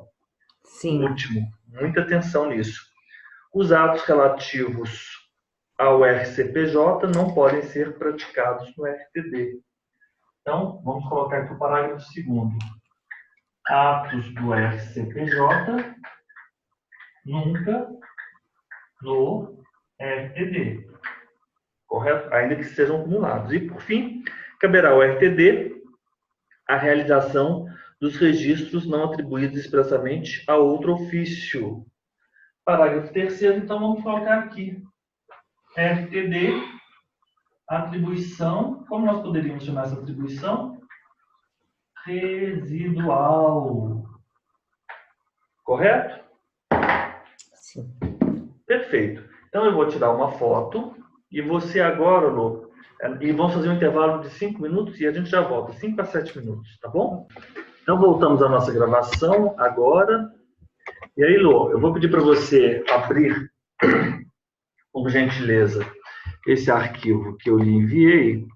Sim. Último, muita atenção nisso. Os atos relativos ao RCPJ não podem ser praticados no RTD. Então, vamos colocar aqui o parágrafo 2º. Atos do RCPJ nunca no RTD. Correto? Ainda que sejam acumulados. E, por fim, caberá ao RTD a realização dos registros não atribuídos expressamente a outro ofício. Parágrafo 3º, então vamos colocar aqui. RTD, atribuição, como nós poderíamos chamar essa atribuição? Residual. Correto? Sim. Perfeito. Então eu vou tirar uma foto e você agora, Lô, e vamos fazer um intervalo de 5 minutos e a gente já volta, 5 a 7 minutos, tá bom? Então voltamos à nossa gravação agora. E aí, Lô, eu vou pedir para você abrir por gentileza, esse arquivo que eu lhe enviei,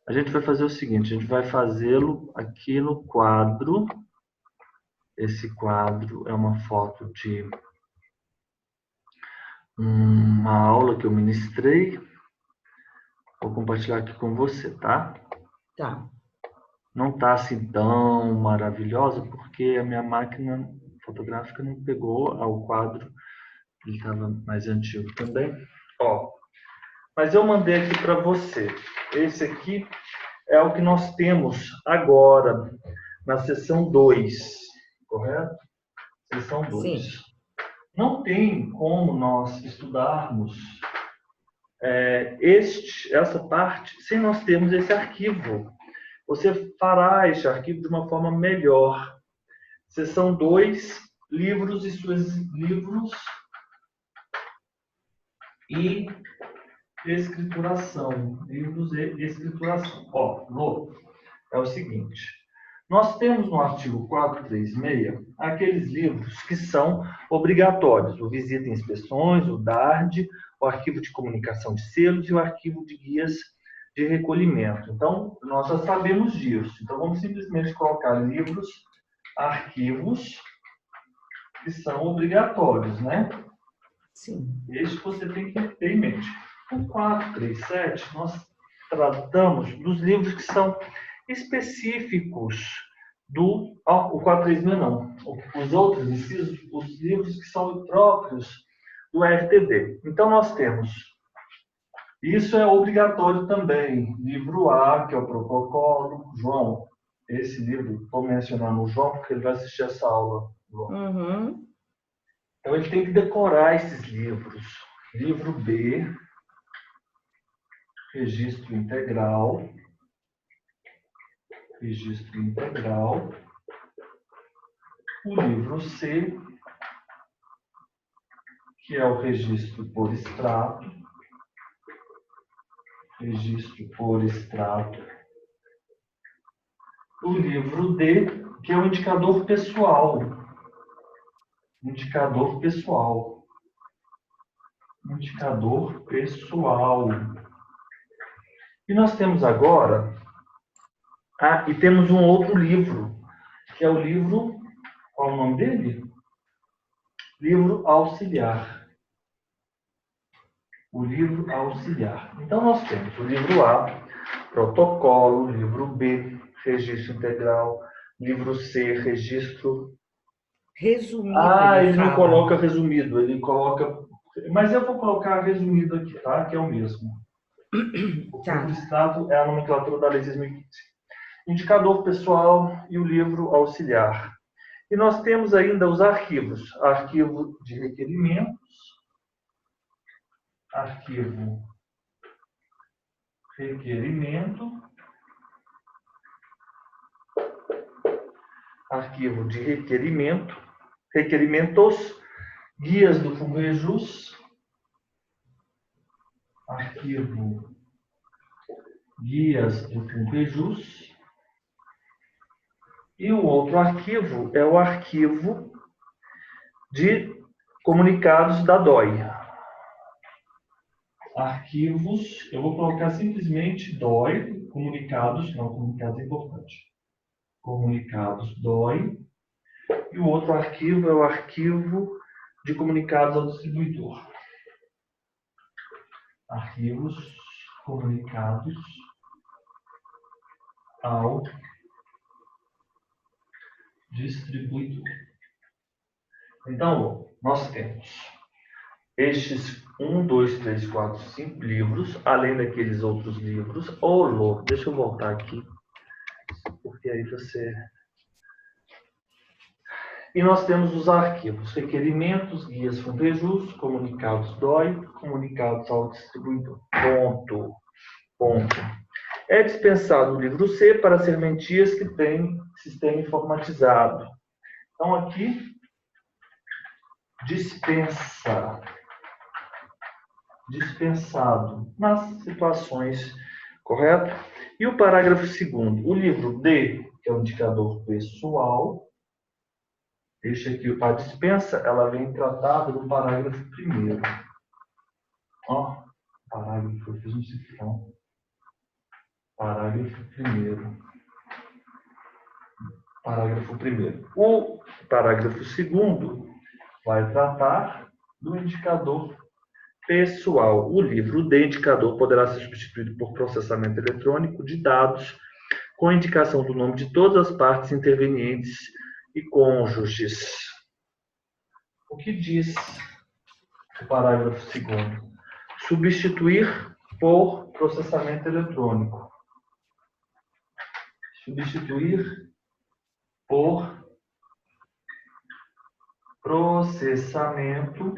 a gente vai fazer o seguinte, a gente vai fazê-lo aqui no quadro. Esse quadro é uma foto de uma aula que eu ministrei. Vou compartilhar aqui com você, tá? Tá. Não está assim tão maravilhosa, porque a minha máquina fotográfica não pegou ao quadro. Ele estava mais antigo também. Ó, mas eu mandei aqui para você. Esse aqui é o que nós temos agora, na seção 2, correto? Seção 2. Sim. Não tem como nós estudarmos essa parte sem nós termos esse arquivo. Você fará este arquivo de uma forma melhor. Seção 2, livros e suas livros e escrituração. Livros e escrituração. Ó, Lô, é o seguinte. Nós temos no artigo 436 aqueles livros que são obrigatórios. O Visita e Inspeções, o DARD, o Arquivo de Comunicação de Selos e o Arquivo de Guias de Recolhimento. Então, nós já sabemos disso. Então, vamos simplesmente colocar livros, arquivos, que são obrigatórios, né? Sim. Isso você tem que ter em mente. O 437, nós tratamos dos livros que são específicos do... o 436 não. Os outros, os livros que são próprios do RTD. Então, nós temos... Isso é obrigatório também. Livro A, que é o protocolo. João, esse livro, estou mencionando o João, porque ele vai assistir essa aula. Uhum. Então, ele tem que decorar esses livros. Livro B, registro integral. Registro integral. O livro C, que é o registro por extrato. Registro por extrato. O livro D, que é o indicador pessoal. Indicador pessoal. Indicador pessoal. E nós temos agora... e temos um outro livro, que é o livro... Qual é o nome dele? Livro auxiliar. O livro auxiliar. Então, nós temos o livro A, protocolo, livro B, registro integral, livro C, registro... Resumido, ele não fala. coloca resumido, ele coloca... Mas eu vou colocar resumido aqui, tá? Que é o mesmo. Tá. O extrato é a nomenclatura da Lei 6.015. Indicador pessoal e o livro auxiliar. E nós temos ainda os arquivos. Arquivo de requerimentos. Arquivo requerimento. Arquivo de requerimento. Requerimentos. Guias do FUNREJUS. Arquivo Guias do FUNREJUS. E o outro arquivo é o arquivo de comunicados da DOI. Arquivos, eu vou colocar simplesmente DOI, comunicados, não, comunicados é importante. Comunicados DOI. E o outro arquivo é o arquivo de comunicados ao distribuidor. Arquivos, comunicados ao distribuidor. Então, nós temos estes 1, 2, 3, 4, 5 livros, além daqueles outros livros. Lô, deixa eu voltar aqui, porque aí você... E nós temos os arquivos, requerimentos, guias FUNREJUS, comunicados DOI, comunicados ao distribuidor. Ponto. É dispensado o livro C para serventias que têm sistema informatizado. Então, aqui, dispensado nas situações corretas. E o parágrafo 2º, o livro D, que é o indicador pessoal, Este aqui, a dispensa, ela vem tratada no parágrafo 1º. Ó, parágrafo, eu fiz um cifrão. Parágrafo 1º. Parágrafo 1º. O parágrafo 2º vai tratar do indicador pessoal. O livro de indicador poderá ser substituído por processamento eletrônico de dados com indicação do nome de todas as partes intervenientes e cônjuges. O que diz o parágrafo 2º? Substituir por processamento eletrônico. Substituir por processamento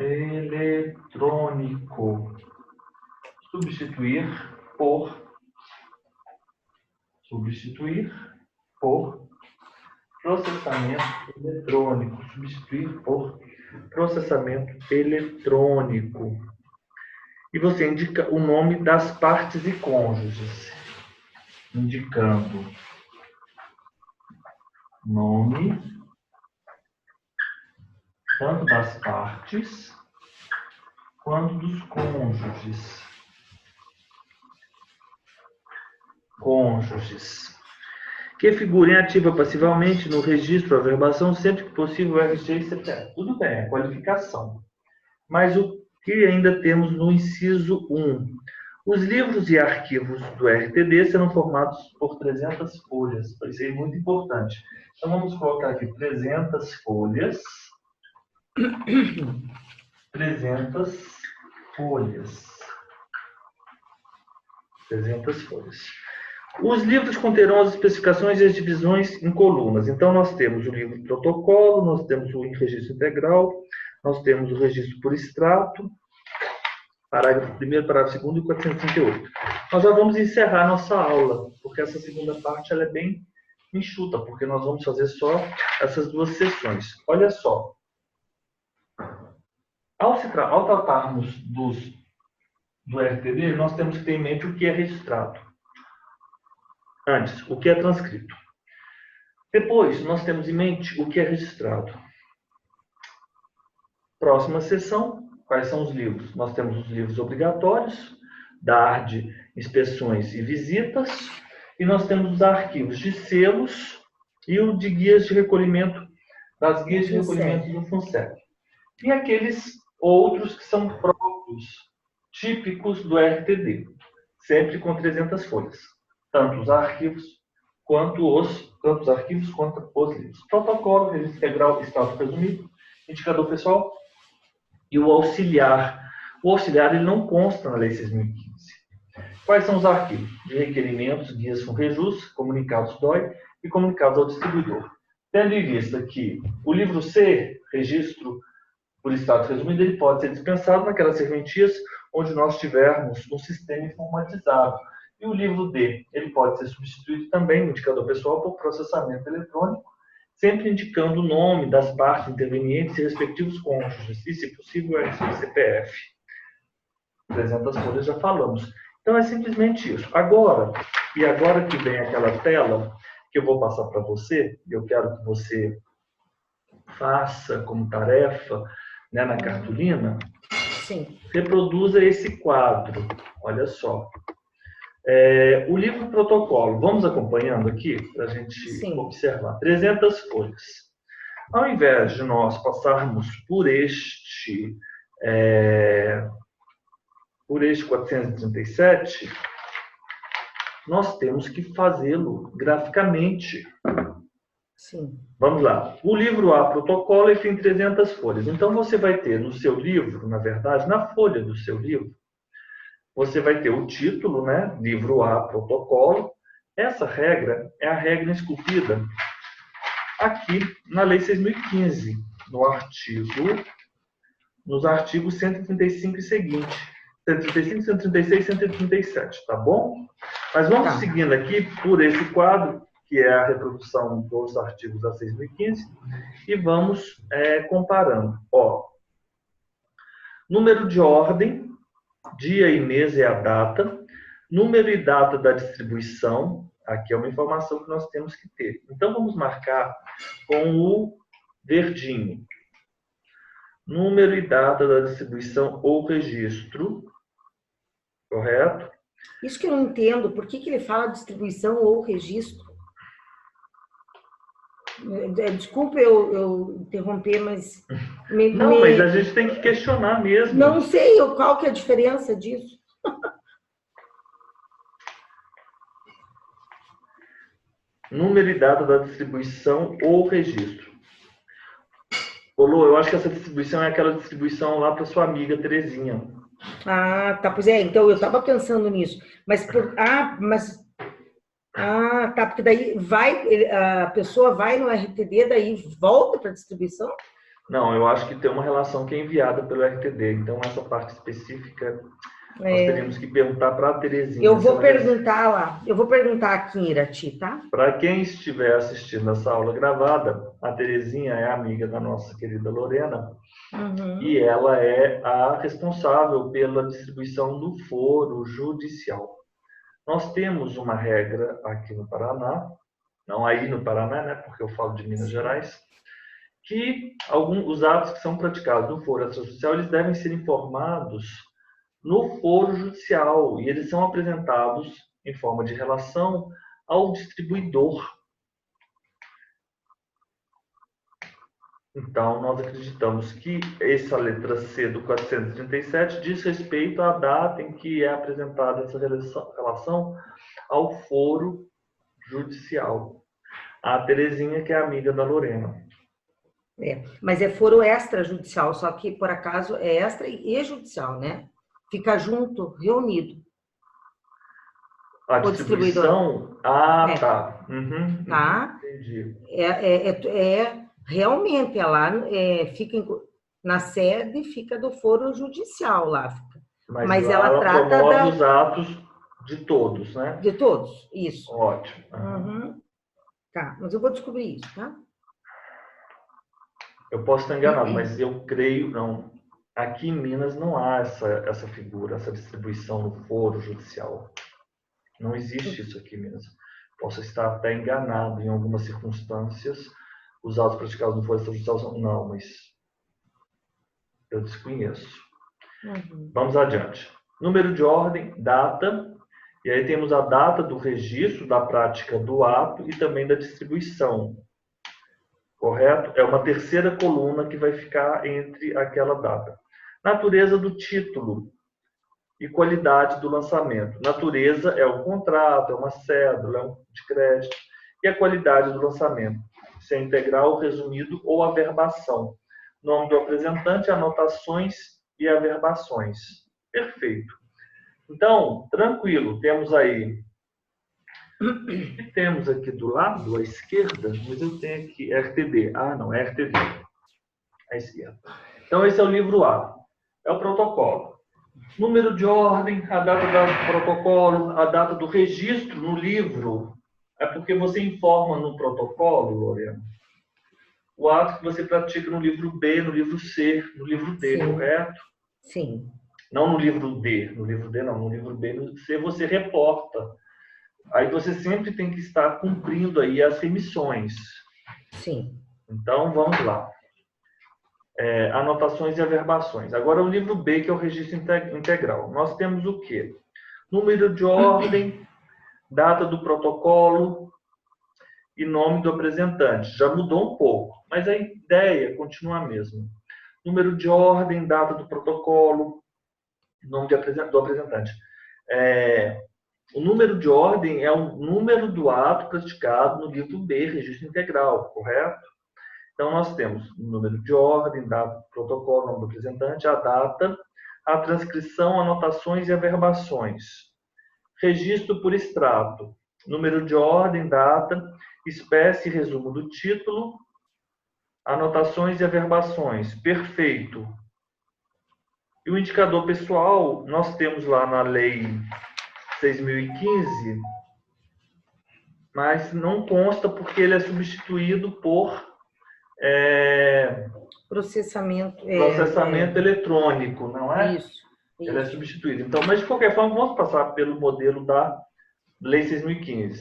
eletrônico. Substituir por processamento eletrônico. Substituir por processamento eletrônico. E você indica o nome das partes e cônjuges. Indicando nome tanto das partes quanto dos cônjuges. Que figurem ativa passivamente no registro, averbação, sempre que possível, RG e CPF. Tudo bem, é qualificação. Mas o que ainda temos no inciso 1? Os livros e arquivos do RTD serão formados por 300 folhas. Isso é muito importante. Então, vamos colocar aqui 300 folhas. 300 folhas. 300 folhas. Os livros conterão as especificações e as divisões em colunas. Então, nós temos o livro protocolo, nós temos o registro integral, nós temos o registro por extrato, parágrafo 1º, parágrafo 2º e 438. Nós já vamos encerrar nossa aula, porque essa segunda parte ela é bem enxuta, porque nós vamos fazer só essas duas sessões. Olha só. Ao tratarmos do RTD, nós temos que ter em mente o que é registrado. Antes, o que é transcrito. Depois, nós temos em mente o que é registrado. Próxima sessão, quais são os livros? Nós temos os livros obrigatórios, da ARD, inspeções e visitas, e nós temos os arquivos de selos e o de guias de recolhimento, das guias de recolhimento do FUNSEC. E aqueles outros que são próprios, típicos do RTD, sempre com 300 folhas. Tanto os arquivos quanto os livros. Protocolo, registro integral, estado presumido, indicador pessoal e o auxiliar. O auxiliar ele não consta na Lei 6.015. Quais são os arquivos? De requerimentos, guias com rejus, comunicados DOI e comunicados ao distribuidor. Tendo em vista que o livro C, registro por estado resumido, ele pode ser dispensado naquelas serventias onde nós tivermos um sistema informatizado. E o livro D, ele pode ser substituído também, no indicador pessoal, por processamento eletrônico, sempre indicando o nome das partes intervenientes e respectivos cônjuges, e, se possível, o CPF. 300 folhas já falamos. Então, é simplesmente isso. Agora que vem aquela tela que eu vou passar para você, e eu quero que você faça como tarefa, né, na cartolina, Sim. Reproduza esse quadro. Olha só. O livro protocolo, vamos acompanhando aqui para a gente observar. 300 folhas. Ao invés de nós passarmos por este 437, nós temos que fazê-lo graficamente. Sim. Vamos lá. O livro A, protocolo, ele tem 300 folhas. Então, você vai ter no seu livro, na verdade, na folha do seu livro, você vai ter o título, né? Livro A, protocolo. Essa regra é a regra esculpida aqui na Lei 6.015, nos artigos 135 e seguinte. 135, 136 e 137, tá bom? Mas vamos seguindo aqui por esse quadro, que é a reprodução dos artigos da 6.015, e vamos comparando. Ó, número de ordem, dia e mês é a data, número e data da distribuição, Aqui é uma informação que nós temos que ter. Então, vamos marcar com o verdinho. Número e data da distribuição ou registro. Correto? Isso que eu não entendo, por que ele fala distribuição ou registro? Desculpa eu interromper, mas... Mas a gente tem que questionar mesmo. Não sei qual que é a diferença disso. Número e data da distribuição ou registro. Ô, Lu, eu acho que essa distribuição é aquela distribuição lá para sua amiga Terezinha. Ah, tá, pois é, então eu estava pensando nisso. Tá, porque daí a pessoa vai no RTD, daí volta para a distribuição? Não, eu acho que tem uma relação que é enviada pelo RTD, então essa parte específica nós teríamos que perguntar para a Terezinha. Eu vou perguntar lá, eu vou perguntar aqui em Irati, tá? Para quem estiver assistindo essa aula gravada, a Terezinha é amiga da nossa querida Lorena, e ela é a responsável pela distribuição do foro judicial. Nós temos uma regra aqui no Paraná, não aí no Paraná, né, porque eu falo de Minas Gerais, que os atos que são praticados no foro extrajudicial, eles devem ser informados no foro judicial, e eles são apresentados em forma de relação ao distribuidor. Então, nós acreditamos que essa letra C do 437 diz respeito à data em que é apresentada essa relação ao foro judicial. A Terezinha, que é amiga da Lorena. Mas é foro extrajudicial, só que, por acaso, é extra e judicial, né? Fica junto, reunido. A distribuição? Tá. Tá? Entendi. Realmente, ela fica na sede, fica do foro judicial lá. Mas lá ela promove os atos de todos, né? De todos, isso. Ótimo. Tá, mas eu vou descobrir isso, tá? Eu posso estar enganado, mas eu creio, não. Aqui em Minas não há essa figura, essa distribuição no foro judicial. Não existe isso aqui em Minas. Posso estar até enganado em algumas circunstâncias. Os atos praticados no foro extrajudicial são... Não, mas eu desconheço. Vamos adiante. Número de ordem, data. E aí temos a data do registro da prática do ato e também da distribuição. Correto? É uma terceira coluna que vai ficar entre aquela data. Natureza do título e qualidade do lançamento. Natureza é o contrato, é uma cédula, é um de crédito. E a qualidade do lançamento. Se é integral, resumido ou averbação. Nome do apresentante, anotações e averbações. Perfeito. Então, tranquilo, temos aí... E temos aqui do lado, à esquerda, mas eu tenho aqui RTD. Não, é RTD. À esquerda. Então, esse é o livro A. É o protocolo. Número de ordem, a data do protocolo, a data do registro no livro. É porque você informa no protocolo, Lorena, o ato que você pratica no livro B, no livro C, no livro D, Sim. Correto? Sim. Não no livro D. No livro D não, no livro B, no C você reporta. Aí você sempre tem que estar cumprindo aí as remissões. Sim. Então, vamos lá. Anotações e averbações. Agora, o livro B, que é o registro integral. Nós temos o quê? Número de ordem, data do protocolo e nome do apresentante. Já mudou um pouco, mas a ideia continua a mesma. Número de ordem, data do protocolo, nome do apresentante. O número de ordem é o número do ato praticado no livro B, registro integral, correto? Então, nós temos o número de ordem, data do protocolo, nome do apresentante, a data, a transcrição, anotações e averbações. Registro por extrato, número de ordem, data, espécie e resumo do título, anotações e averbações. Perfeito. E o indicador pessoal, nós temos lá na lei 6.015, mas não consta porque ele é substituído por processamento eletrônico, não é? Isso. Ele é substituído. Então, mas de qualquer forma, vamos passar pelo modelo da lei 6.015.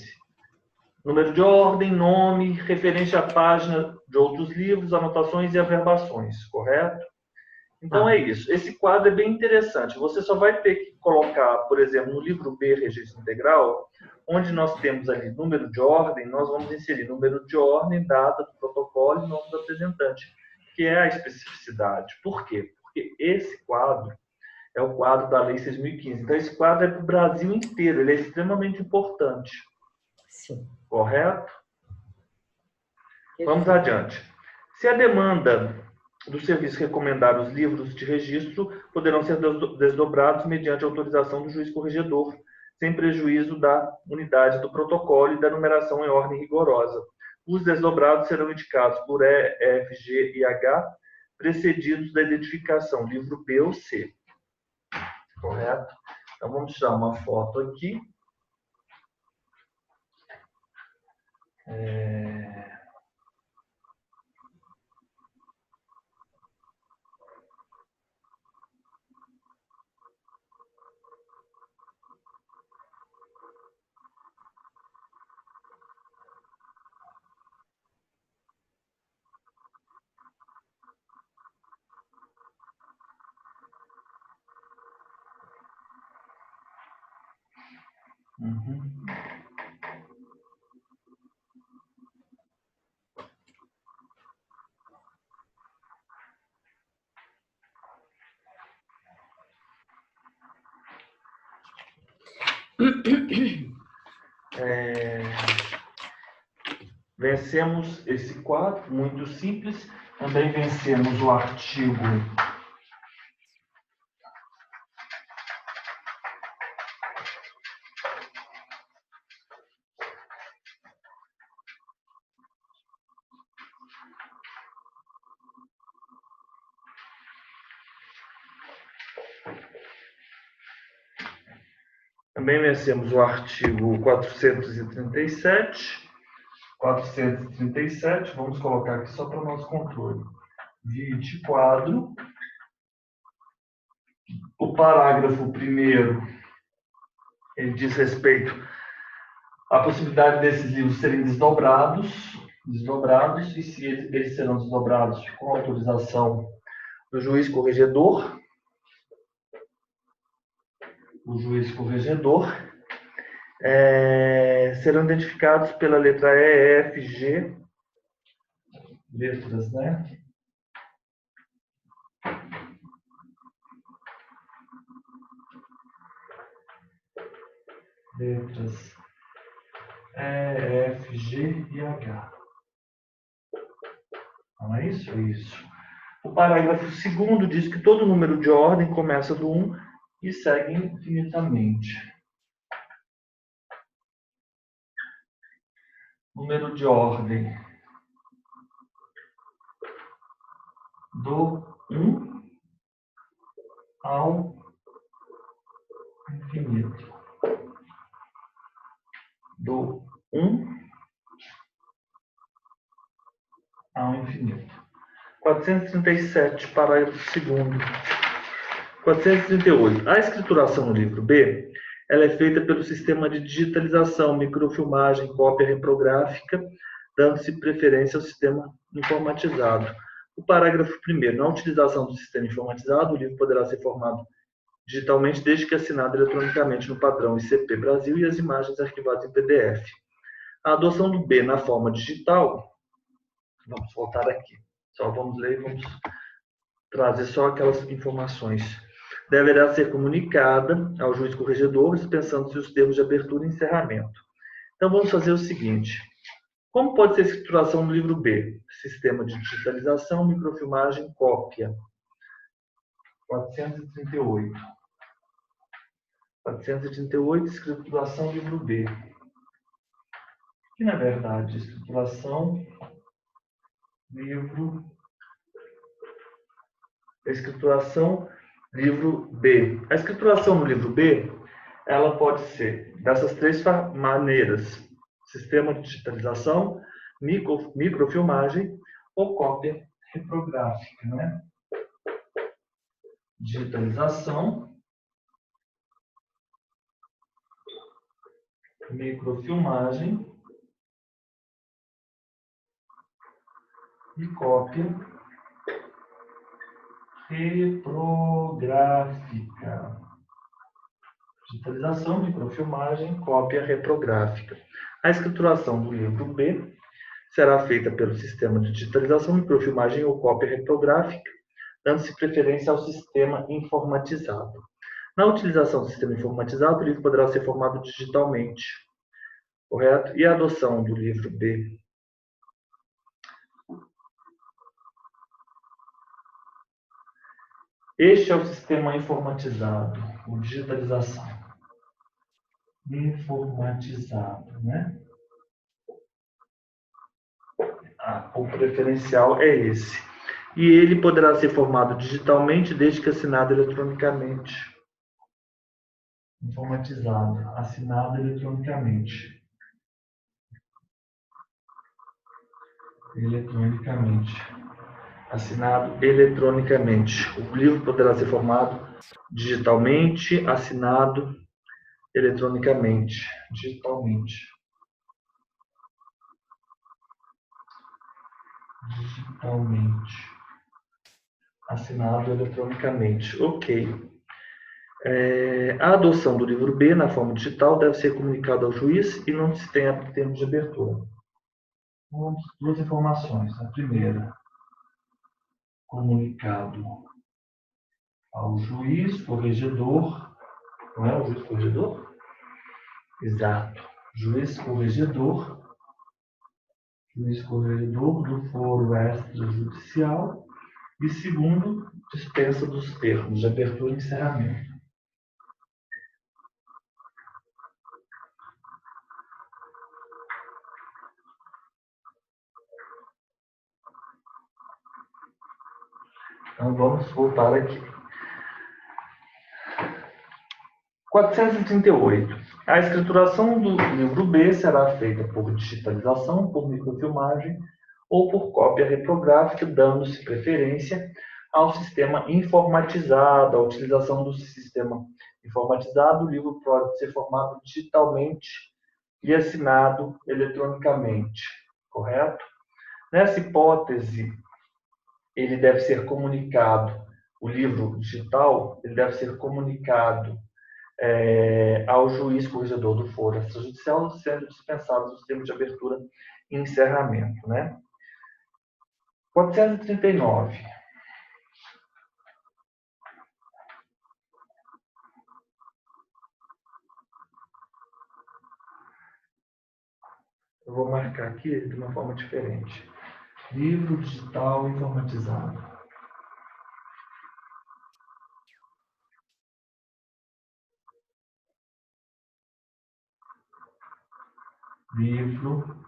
Número de ordem, nome, referência à página de outros livros, anotações e averbações, correto? Então é isso. Esse quadro é bem interessante. Você só vai ter que colocar, por exemplo, no livro B, registro integral, onde nós temos ali número de ordem, nós vamos inserir número de ordem, data do protocolo e nome do apresentante, que é a especificidade. Por quê? Porque esse quadro é o quadro da Lei 6.015. Então, esse quadro é para o Brasil inteiro, ele é extremamente importante. Sim. Correto? Vamos adiante. Se a demanda do serviço recomendar os livros de registro, poderão ser desdobrados mediante autorização do juiz corregedor, sem prejuízo da unidade do protocolo e da numeração em ordem rigorosa. Os desdobrados serão indicados por E, F, G e H, precedidos da identificação, livro B ou C. Correto? Então, vamos tirar uma foto aqui. Uhum. Vencemos esse quadro, muito simples. Também vencemos o artigo Também vencemos o artigo 437. 437, vamos colocar aqui só para o nosso controle. Vide quadro. O parágrafo primeiro, ele diz respeito à possibilidade desses livros serem desdobrados, e se eles serão desdobrados com autorização do juiz corregedor. O juiz corregedor serão identificados pela letra E, F, G, letras, né? Letras E, F, G e H. Não é isso? É isso. O parágrafo 2º diz que todo número de ordem começa do 1 e segue infinitamente. Número de ordem do 1 ao infinito. Do 1 ao infinito. 437, parágrafo 2º. 438. A escrituração no livro B, ela é feita pelo sistema de digitalização, microfilmagem, cópia reprográfica, dando-se preferência ao sistema informatizado. O parágrafo 1º. Na utilização do sistema informatizado, o livro poderá ser formado digitalmente desde que assinado eletronicamente no padrão ICP Brasil e as imagens arquivadas em PDF. A adoção do B na forma digital, vamos voltar aqui. Só vamos ler e vamos trazer só aquelas informações. Deverá ser comunicada ao juiz corregedor, dispensando-se os termos de abertura e encerramento. Então, vamos fazer o seguinte. Como pode ser a escrituração no livro B? Sistema de digitalização, microfilmagem, cópia. 438. 438, escrituração, livro B. Que, na verdade, escrituração, livro B. A escrituração no livro B, ela pode ser dessas três maneiras: sistema de digitalização, microfilmagem ou cópia reprográfica, né? Digitalização, microfilmagem e cópia reprográfica. Digitalização, microfilmagem, cópia reprográfica. A escrituração do livro B será feita pelo sistema de digitalização, microfilmagem ou cópia reprográfica, dando-se preferência ao sistema informatizado. Na utilização do sistema informatizado, o livro poderá ser formado digitalmente, correto? E a adoção do livro B? Este é o sistema informatizado, o digitalização. Informatizado, né? O preferencial é esse. E ele poderá ser formado digitalmente desde que assinado eletronicamente. Informatizado, assinado eletronicamente. Assinado eletronicamente. O livro poderá ser formado digitalmente, assinado eletronicamente. Assinado eletronicamente. Ok. A adoção do livro B na forma digital deve ser comunicada ao juiz e não se tem a termo de abertura. Duas informações. A primeira, comunicado ao juiz corregedor. Não é o juiz corregedor? Exato. Juiz corregedor do foro extrajudicial. E segundo, dispensa dos termos de abertura e encerramento. Então vamos voltar aqui. 438. A escrituração do livro B será feita por digitalização, por microfilmagem ou por cópia reprográfica, dando-se preferência ao sistema informatizado. A utilização do sistema informatizado, o livro pode ser formado digitalmente e assinado eletronicamente, correto? Nessa hipótese, ele deve ser comunicado, o livro digital, ele deve ser comunicado ao juiz corregedor do foro extrajudicial, sendo dispensados os termos de abertura e encerramento, né? 439. Eu vou marcar aqui de uma forma diferente. Livro digital informatizado. Livro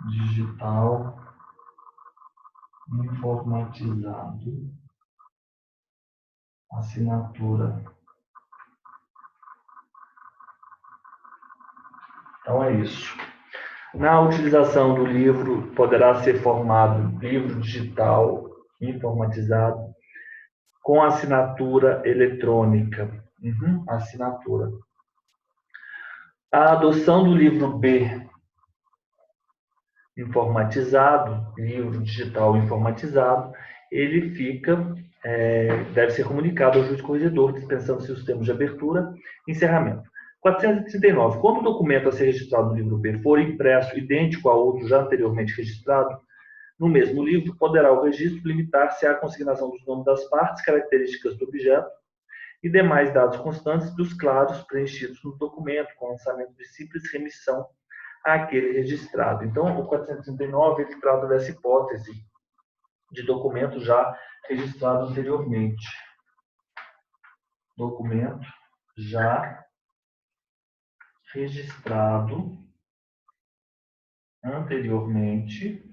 digital informatizado. Assinatura. Então é isso. Na utilização do livro, poderá ser formado livro digital informatizado com assinatura eletrônica. Assinatura. A adoção do livro B informatizado, livro digital informatizado, ele deve ser comunicado ao juiz corregedor, dispensando-se os termos de abertura e encerramento. 439. Quando o documento a ser registrado no livro B for impresso idêntico a outro já anteriormente registrado no mesmo livro, poderá o registro limitar-se à consignação dos nomes das partes, características do objeto e demais dados constantes dos claros preenchidos no documento, com lançamento de simples remissão àquele registrado. Então, o 439 ele trata dessa hipótese de documento já registrado anteriormente. Documento já registrado anteriormente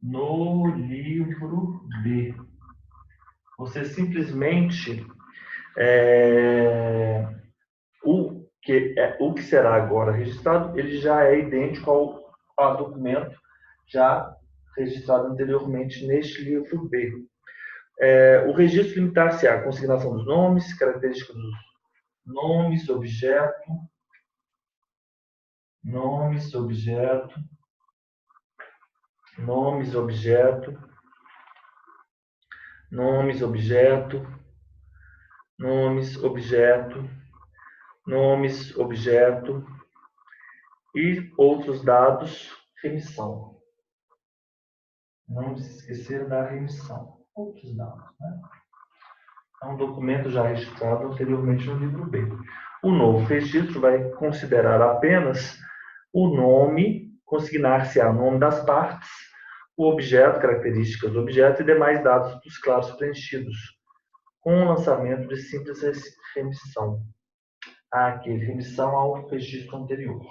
no livro B. Você simplesmente o que será agora registrado, ele já é idêntico ao documento já registrado anteriormente neste livro B. O registro limitar-se à consignação dos nomes, características dos nomes, objeto nomes, objeto, nomes, objeto, nomes, objeto, nomes, objeto, nomes, objeto e outros dados, remissão. Não se esquecer da remissão. Outros dados, né? É um documento já registrado anteriormente no livro B. O novo registro vai considerar apenas o nome, consignar-se-á o nome das partes, o objeto, características do objeto e demais dados dos claros preenchidos, com o lançamento de simples remissão. Aquele remissão ao registro anterior.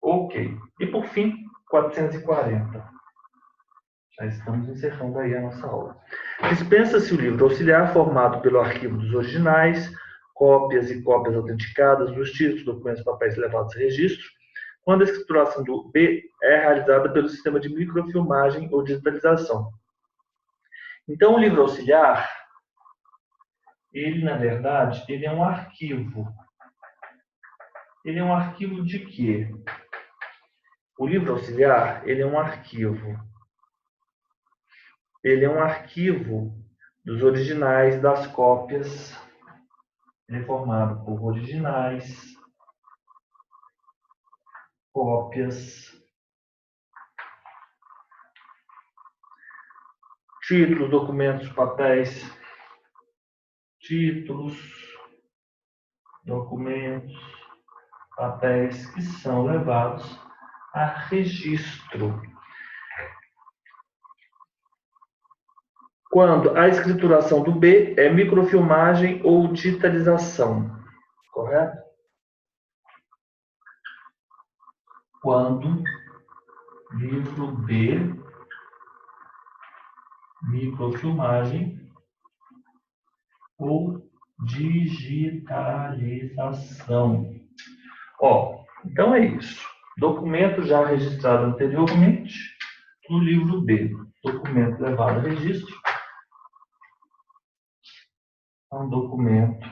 Ok. E por fim, 440. Já estamos encerrando aí a nossa aula. Dispensa-se o livro auxiliar formado pelo arquivo dos originais, cópias e cópias autenticadas dos títulos, documentos, papéis levados a registro, quando a escrituração do B é realizada pelo sistema de microfilmagem ou digitalização. Então, o livro auxiliar, ele, na verdade, ele é um arquivo. Ele é um arquivo de quê? O livro auxiliar, ele é um arquivo. Ele é um arquivo dos originais, das cópias. Ele é formado por originais, cópias, títulos, documentos, papéis, títulos, documentos, papéis que são levados a registro. Quando a escrituração do B é microfilmagem ou digitalização, correto? Quando livro B, microfilmagem ou digitalização. Então é isso. Documento já registrado anteriormente no livro B. Documento levado a registro. Um documento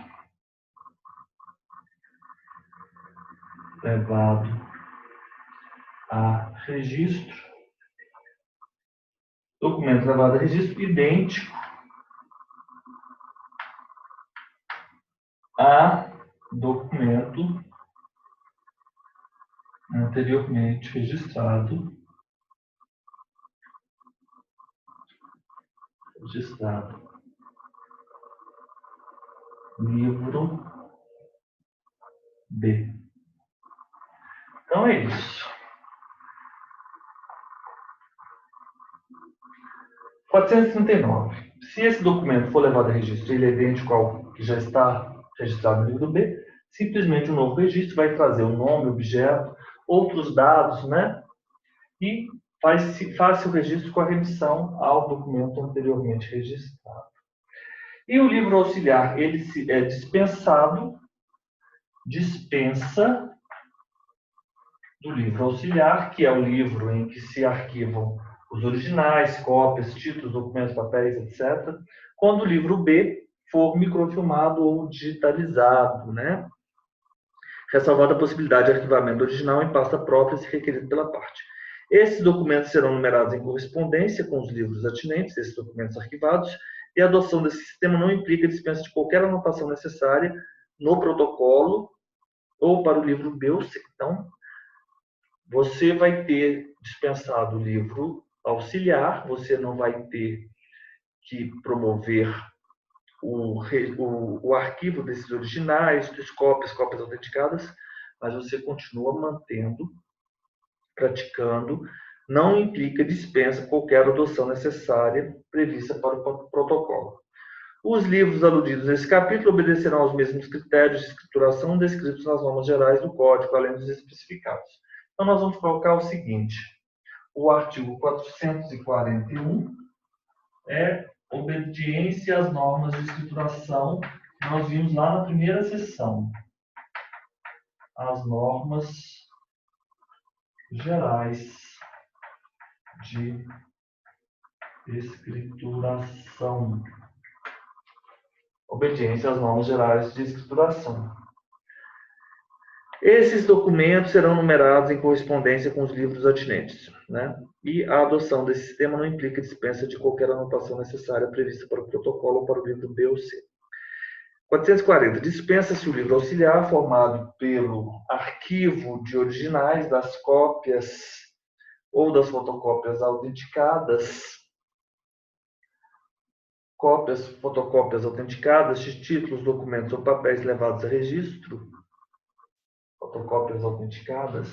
levado a registro. Documento levado a registro idêntico a documento anteriormente registrado. Livro B. Então é isso. 439. Se esse documento for levado a registro e ele é idêntico ao que já está registrado no livro B, simplesmente o novo registro vai trazer o nome, o objeto, outros dados, né? E faz-se o registro com a remissão ao documento anteriormente registrado. E o livro auxiliar, ele é dispensado, dispensa do livro auxiliar, que é o livro em que se arquivam os originais, cópias, títulos, documentos, papéis, etc., quando o livro B for microfilmado ou digitalizado, né? Ressalvada a possibilidade de arquivamento original em pasta própria, se requerido pela parte. Esses documentos serão numerados em correspondência com os livros atinentes, esses documentos arquivados, e a adoção desse sistema não implica a dispensa de qualquer anotação necessária no protocolo ou para o livro B ou C. Então, você vai ter dispensado o livro auxiliar, você não vai ter que promover o arquivo desses originais, das cópias autenticadas, mas você continua mantendo, praticando, não implica dispensa qualquer adoção necessária prevista para o protocolo. Os livros aludidos nesse capítulo obedecerão aos mesmos critérios de escrituração descritos nas normas gerais do Código, além dos especificados. Então, nós vamos colocar o seguinte: o artigo 441 é obediência às normas de escrituração que nós vimos lá na primeira sessão. As normas gerais de escrituração. Obediência às normas gerais de escrituração. Esses documentos serão numerados em correspondência com os livros atinentes, né? E a adoção desse sistema não implica dispensa de qualquer anotação necessária prevista para o protocolo ou para o livro B ou C. 440. Dispensa-se o livro auxiliar formado pelo arquivo de originais das cópias ou das fotocópias autenticadas, fotocópias autenticadas de títulos, documentos ou papéis levados a registro, fotocópias autenticadas,